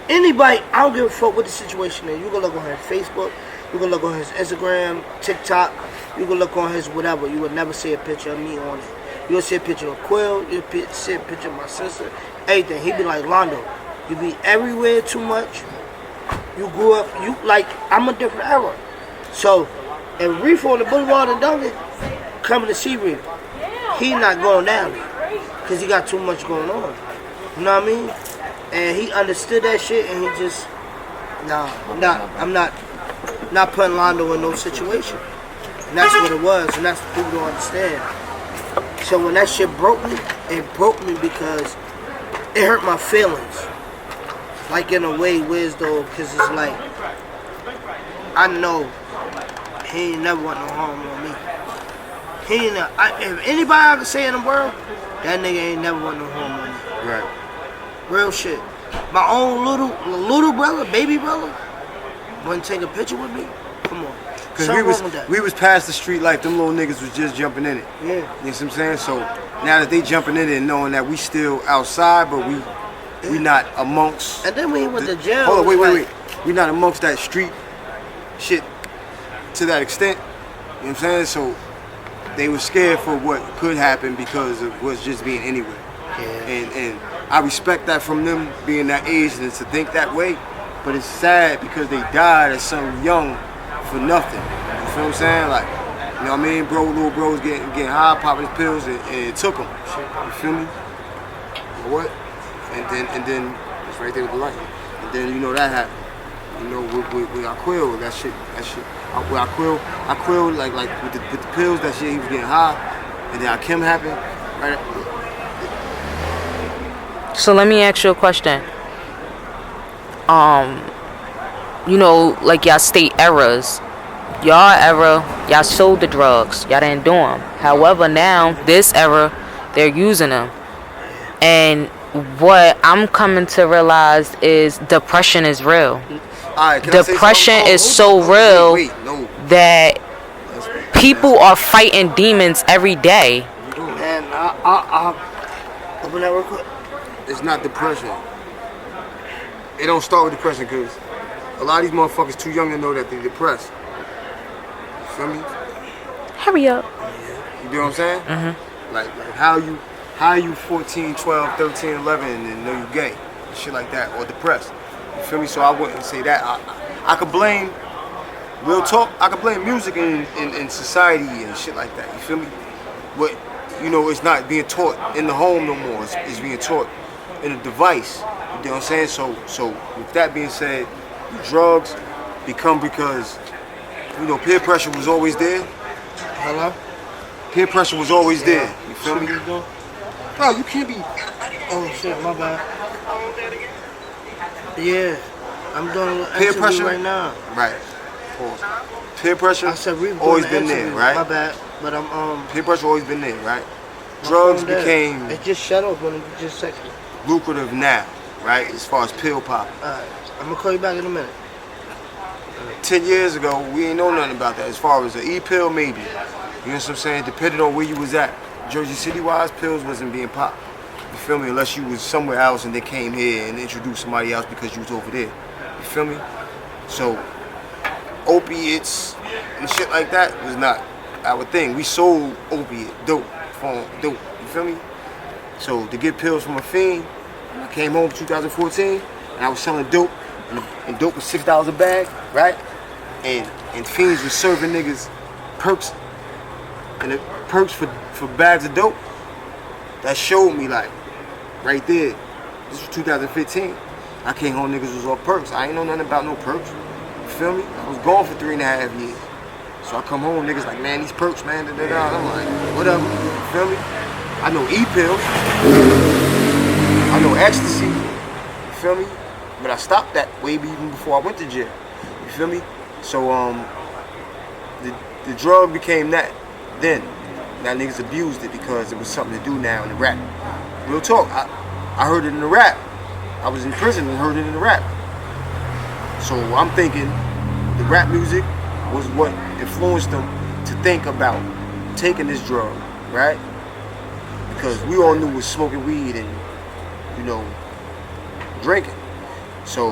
anybody, I don't give a fuck what the situation is. You can look on his Facebook, you can look on his Instagram, TikTok, you can look on his whatever. You would never see a picture of me on it. You'll see a picture of Quill, you'll see a picture of my sister, everything. He be like, Londo, you be everywhere too much. You grew up, I'm a different era. So, and Reef on the Boulevard in Duncan, coming to see Reef, he not going down there because he got too much going on. You know what I mean? And he understood that shit and he just, I'm not not putting Londo in no situation. And that's what it was, and that's what people don't understand. So when that shit broke me, it broke me because it hurt my feelings. Like in a way, Wiz though, because it's like, I know he ain't never want no harm on me. He ain't, if anybody I can say in the world, that nigga ain't never want no harm on me. Right. Real shit. My own little brother, baby brother, wouldn't take a picture with me. Come on. Cause we was past the street life. Them little niggas was just jumping in it. Yeah. You know what I'm saying? So now that they jumping in it and knowing that we still outside, but we not amongst. And then when he went to jail. Hold on, wait. We not amongst that street shit to that extent. You know what I'm saying? So they were scared for what could happen because of what's just being anywhere. Yeah. And I respect that from them being that age and to think that way. But it's sad because they died at so young for nothing. You feel what I'm saying? Like, you know what I mean? Little bro was getting high, popping his pills, and it took him. You feel me? What? And then it's right there with the light. And then you know that happened. You know, with Aquil, that shit. With Aquil, like with the pills, that shit, he was getting high. And then Akim happened. Right. So let me ask you a question. You know, like y'all state eras. Y'all era, y'all sold the drugs. Y'all didn't do them. However, now, this era, they're using them. And what I'm coming to realize is depression is real. Depression is so real that people are fighting demons every day. Man, I'll open that real quick. It's not depression. It don't start with depression because a lot of these motherfuckers too young to know that they're depressed. You feel me? Hurry up. You know what I'm saying? Mm-hmm. Like how you 14, 12, 13, 11 and know you gay. Shit like that. Or depressed. You feel me? So I wouldn't say that. I could blame, real talk, I could blame music in society and shit like that. You feel me? But, you know, it's not being taught in the home no more. It's being taught in a device. You know what I'm saying? So with that being said, the drugs become because, you know, peer pressure was always there. Hello? Peer pressure was always there. You feel me? Bro, you can't be. Oh shit, my bad. Yeah, I'm doing a little peer interview pressure right now. Right. Pause. Peer pressure I said we always been there, right? My bad, but I'm Peer pressure always been there, right? Drugs became. It just shut off when it just second. Lucrative now, right? As far as pill popping. Alright, I'm gonna call you back in a minute. 10 years ago, we ain't know nothing about that. As far as an e-pill, maybe. You know what I'm saying? Depending on where you was at. Jersey City-wise, pills wasn't being popped. You feel me? Unless you was somewhere else and they came here and introduced somebody else because you was over there. You feel me? So, opiates and shit like that was not our thing. We sold opiate, dope. You feel me? So, to get pills from a fiend, I came home in 2014 and I was selling dope. And dope was $6 a bag, right? And fiends was serving niggas perks. And the perks for bags of dope. That showed me, like, right there. This was 2015. I came home, niggas was off perks. I ain't know nothing about no perks. You feel me? I was gone for 3.5 years. So I come home, niggas like, man, these perks, man, I'm like, whatever. You feel me? I know e-pills. I know ecstasy. You feel me? But I stopped that way even before I went to jail. You feel me? So the drug became that then. Now niggas abused it because it was something to do now in the rap. Real talk, I heard it in the rap. I was in prison and heard it in the rap. So I'm thinking the rap music was what influenced them to think about taking this drug, right? Because we all knew it was smoking weed and, you know, drinking. So,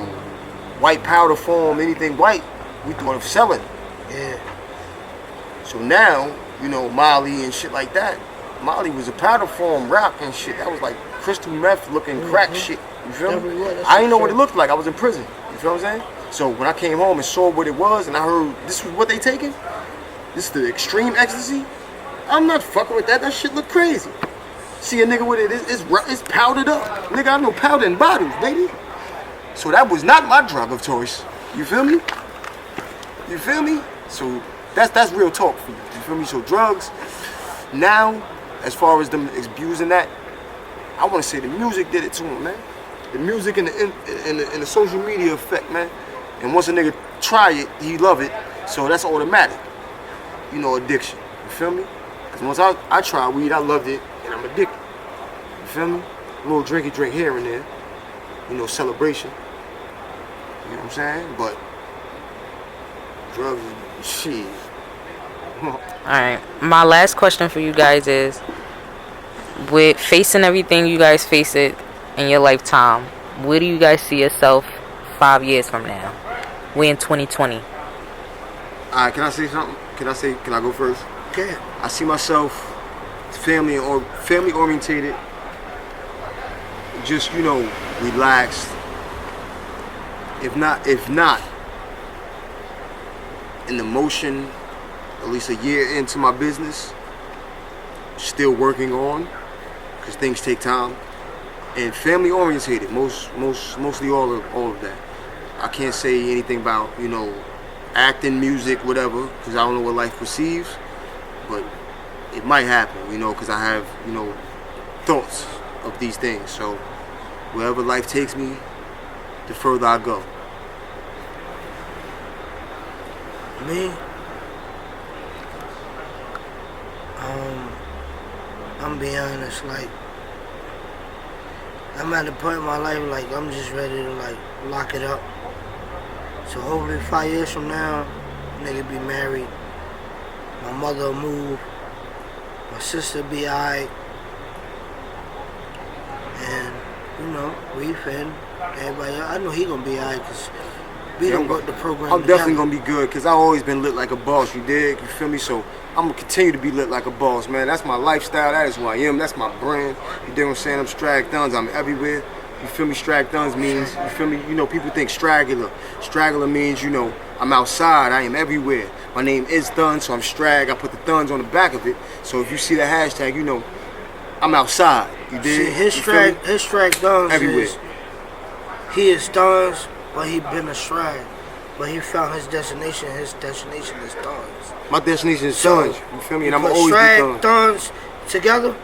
white powder form, anything white, we thought of selling. Yeah. So now, you know, Molly and shit like that. Molly was a powder form rock and shit. That was like crystal meth looking crack shit. You feel me? I didn't know what it looked like. I was in prison. You feel what I'm saying? So when I came home and saw what it was and I heard this was what they taking, this is the extreme ecstasy, I'm not fucking with that. That shit look crazy. See a nigga with it, it's powdered up. Nigga, I know powder in bottles, baby. So that was not my drug of choice. You feel me? You feel me? So that's real talk for you. You feel me? So drugs, now, as far as them abusing that, I want to say the music did it to him, man. The music and the social media effect, man. And once a nigga try it, he love it. So that's automatic. You know, addiction. You feel me? Because once I tried weed, I loved it, and I'm addicted. You feel me? A little drink here and there. You know, celebration. You know what I'm saying? But drugs, shit. Alright, my last question for you guys is, with facing everything you guys face it in your lifetime, where do you guys see yourself 5 years from now? We're in 2020. Alright, can I say something? Can I go first? Okay. I see myself family orientated, just, you know, relaxed. If not in the motion, at least a year into my business, still working on, because things take time, and family orientated, mostly all of that. I can't say anything about, you know, acting, music, whatever, because I don't know what life perceives, but it might happen, you know, because I have, you know, thoughts of these things. So wherever life takes me, the further I go. Me? I'm being honest, like, I'm at the point in my life, like, I'm just ready to, like, lock it up. So hopefully 5 years from now, nigga be married, my mother will move, my sister be alright, and, you know, Reef and everybody else, I know he gonna be alright, because we don't work the program I'm together. definitely gonna be good, because I've always been lit like a boss, you dig? You feel me? So I'm gonna continue to be lit like a boss, man. That's my lifestyle, that is who I am, that's my brand. You dig what I'm saying? I'm Strag Thuns, I'm everywhere. You feel me? Strag Thuns means, you feel me? You know, people think straggler. Straggler means, you know, I'm outside, I am everywhere. My name is Thun, so I'm Strag. I put the Thuns on the back of it. So if you see the hashtag, you know, I'm outside. You dig? See, his Strag Thuns everywhere. He is Thuns, but he been a Strag. But he found his destination. His destination is Thuns. My destination is Thuns. You feel me? And I'm always Strag, be Thuns. Thuns together.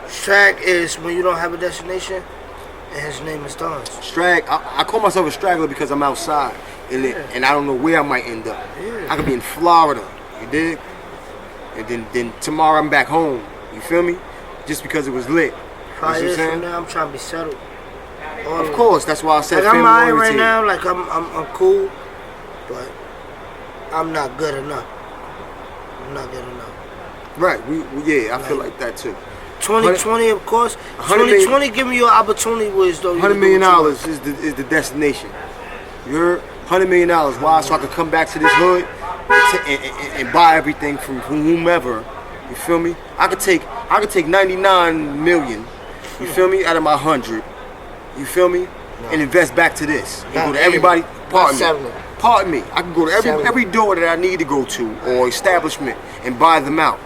Strag is when you don't have a destination, and his name is Thuns. Strag. I call myself a straggler because I'm outside, and I don't know where I might end up. Yeah. I could be in Florida. You dig? And then tomorrow I'm back home. You feel me? Just because it was lit. 5 years You know what I'm from saying? now, I'm trying to be settled. Of course, that's why I said like, I'm family alright right oriented. now, like I'm cool, but I'm not good enough. I'm not good enough. Right, yeah, I feel like that too. 2020, of course. 100 2020 give me your opportunity with though. $100 million is the destination. You heard? $100 million. Why? So I could come back to this hood and buy everything from whomever. You feel me? I could take 99 million. You feel me? Out of my 100. You feel me? And invest back to this. And go to everybody. Pardon me. I can go to every door that I need to go to or establishment and buy them out.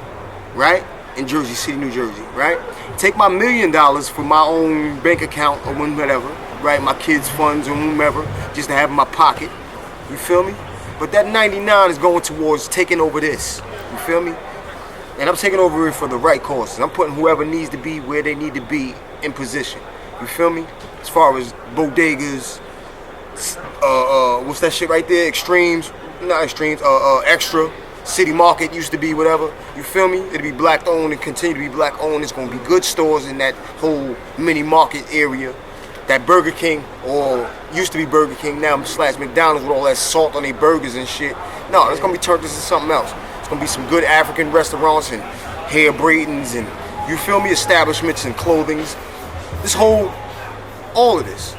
Right? In Jersey City, New Jersey. Right? Take my $1 million from my own bank account or whatever. Right? My kids' funds or whomever. Just to have in my pocket. You feel me? But that 99 is going towards taking over this. You feel me? And I'm taking over it for the right causes. I'm putting whoever needs to be where they need to be in position. You feel me? As far as bodegas, what's that shit right there? Extremes, not extremes, extra. City Market used to be whatever. You feel me? It'll be black owned and continue to be black owned. It's gonna be good stores in that whole mini market area. That Burger King, or used to be Burger King, now / McDonald's with all that salt on their burgers and shit. No, it's gonna be turned into something else. It's gonna be some good African restaurants and hair braidings and, you feel me, establishments and clothings. This whole, all of this.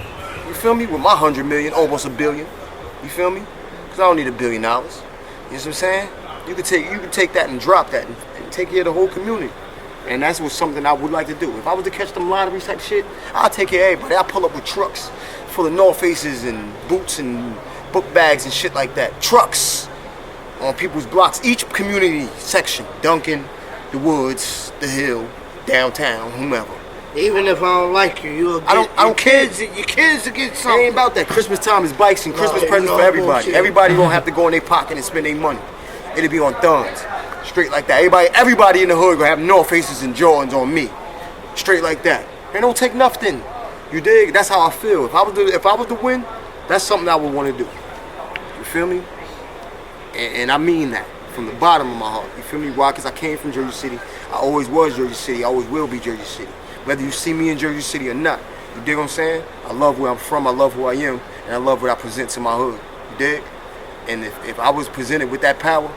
You feel me? With my 100 million, almost $1 billion. You feel me? Because I don't need $1 billion. You know what I'm saying? You could take that and drop that and take care of the whole community. And that's what something I would like to do. If I was to catch them lottery type shit, I'll take care of everybody. I'll pull up with trucks full of North Faces and boots and book bags and shit like that. Trucks on people's blocks. Each community section. Duncan, the Woods, the Hill, downtown, whomever. Even if I don't like you, you'll get, I don't care. your kids will get It something. ain't about that. Christmas time is bikes and Christmas No, presents no for everybody. bullshit. Everybody don't have to go in their pocket and spend their money. It'll be on thuns. Straight like that. Everybody in the hood gonna have North Faces and Jordans on me. Straight like that. They don't take nothing. You dig? That's how I feel. If I was to win, that's something I would want to do. You feel me? And I mean that from the bottom of my heart. You feel me? Why? Because I came from Jersey City. I always was Jersey City. I always will be Jersey City. Whether you see me in Jersey City or not. You dig what I'm saying? I love where I'm from. I love who I am. And I love what I present to my hood. You dig? And if I was presented with that power,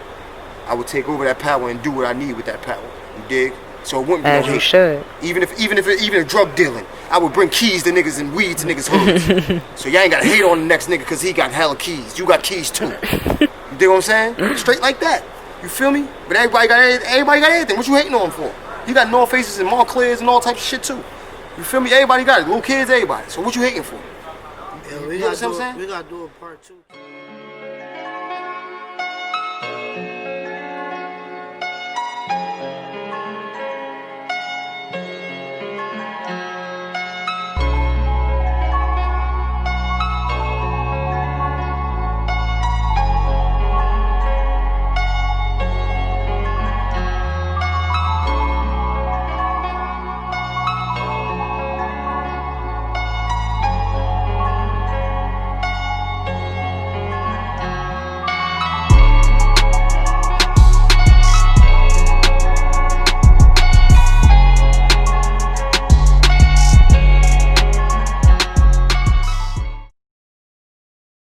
I would take over that power and do what I need with that power. You dig? So it wouldn't be As no you hate. should. Even if drug dealing, I would bring keys to niggas and weed to niggas' hoods. So y'all ain't gotta hate on the next nigga because he got hella keys. You got keys too. You dig what I'm saying? Straight like that. You feel me? But everybody got everything. What you hating on for? You got North Faces and Montclairs and all types of shit too. You feel me? Everybody got it. Little kids, everybody. So what you hating for? Yeah, You know what I'm saying? we gotta do a part 2.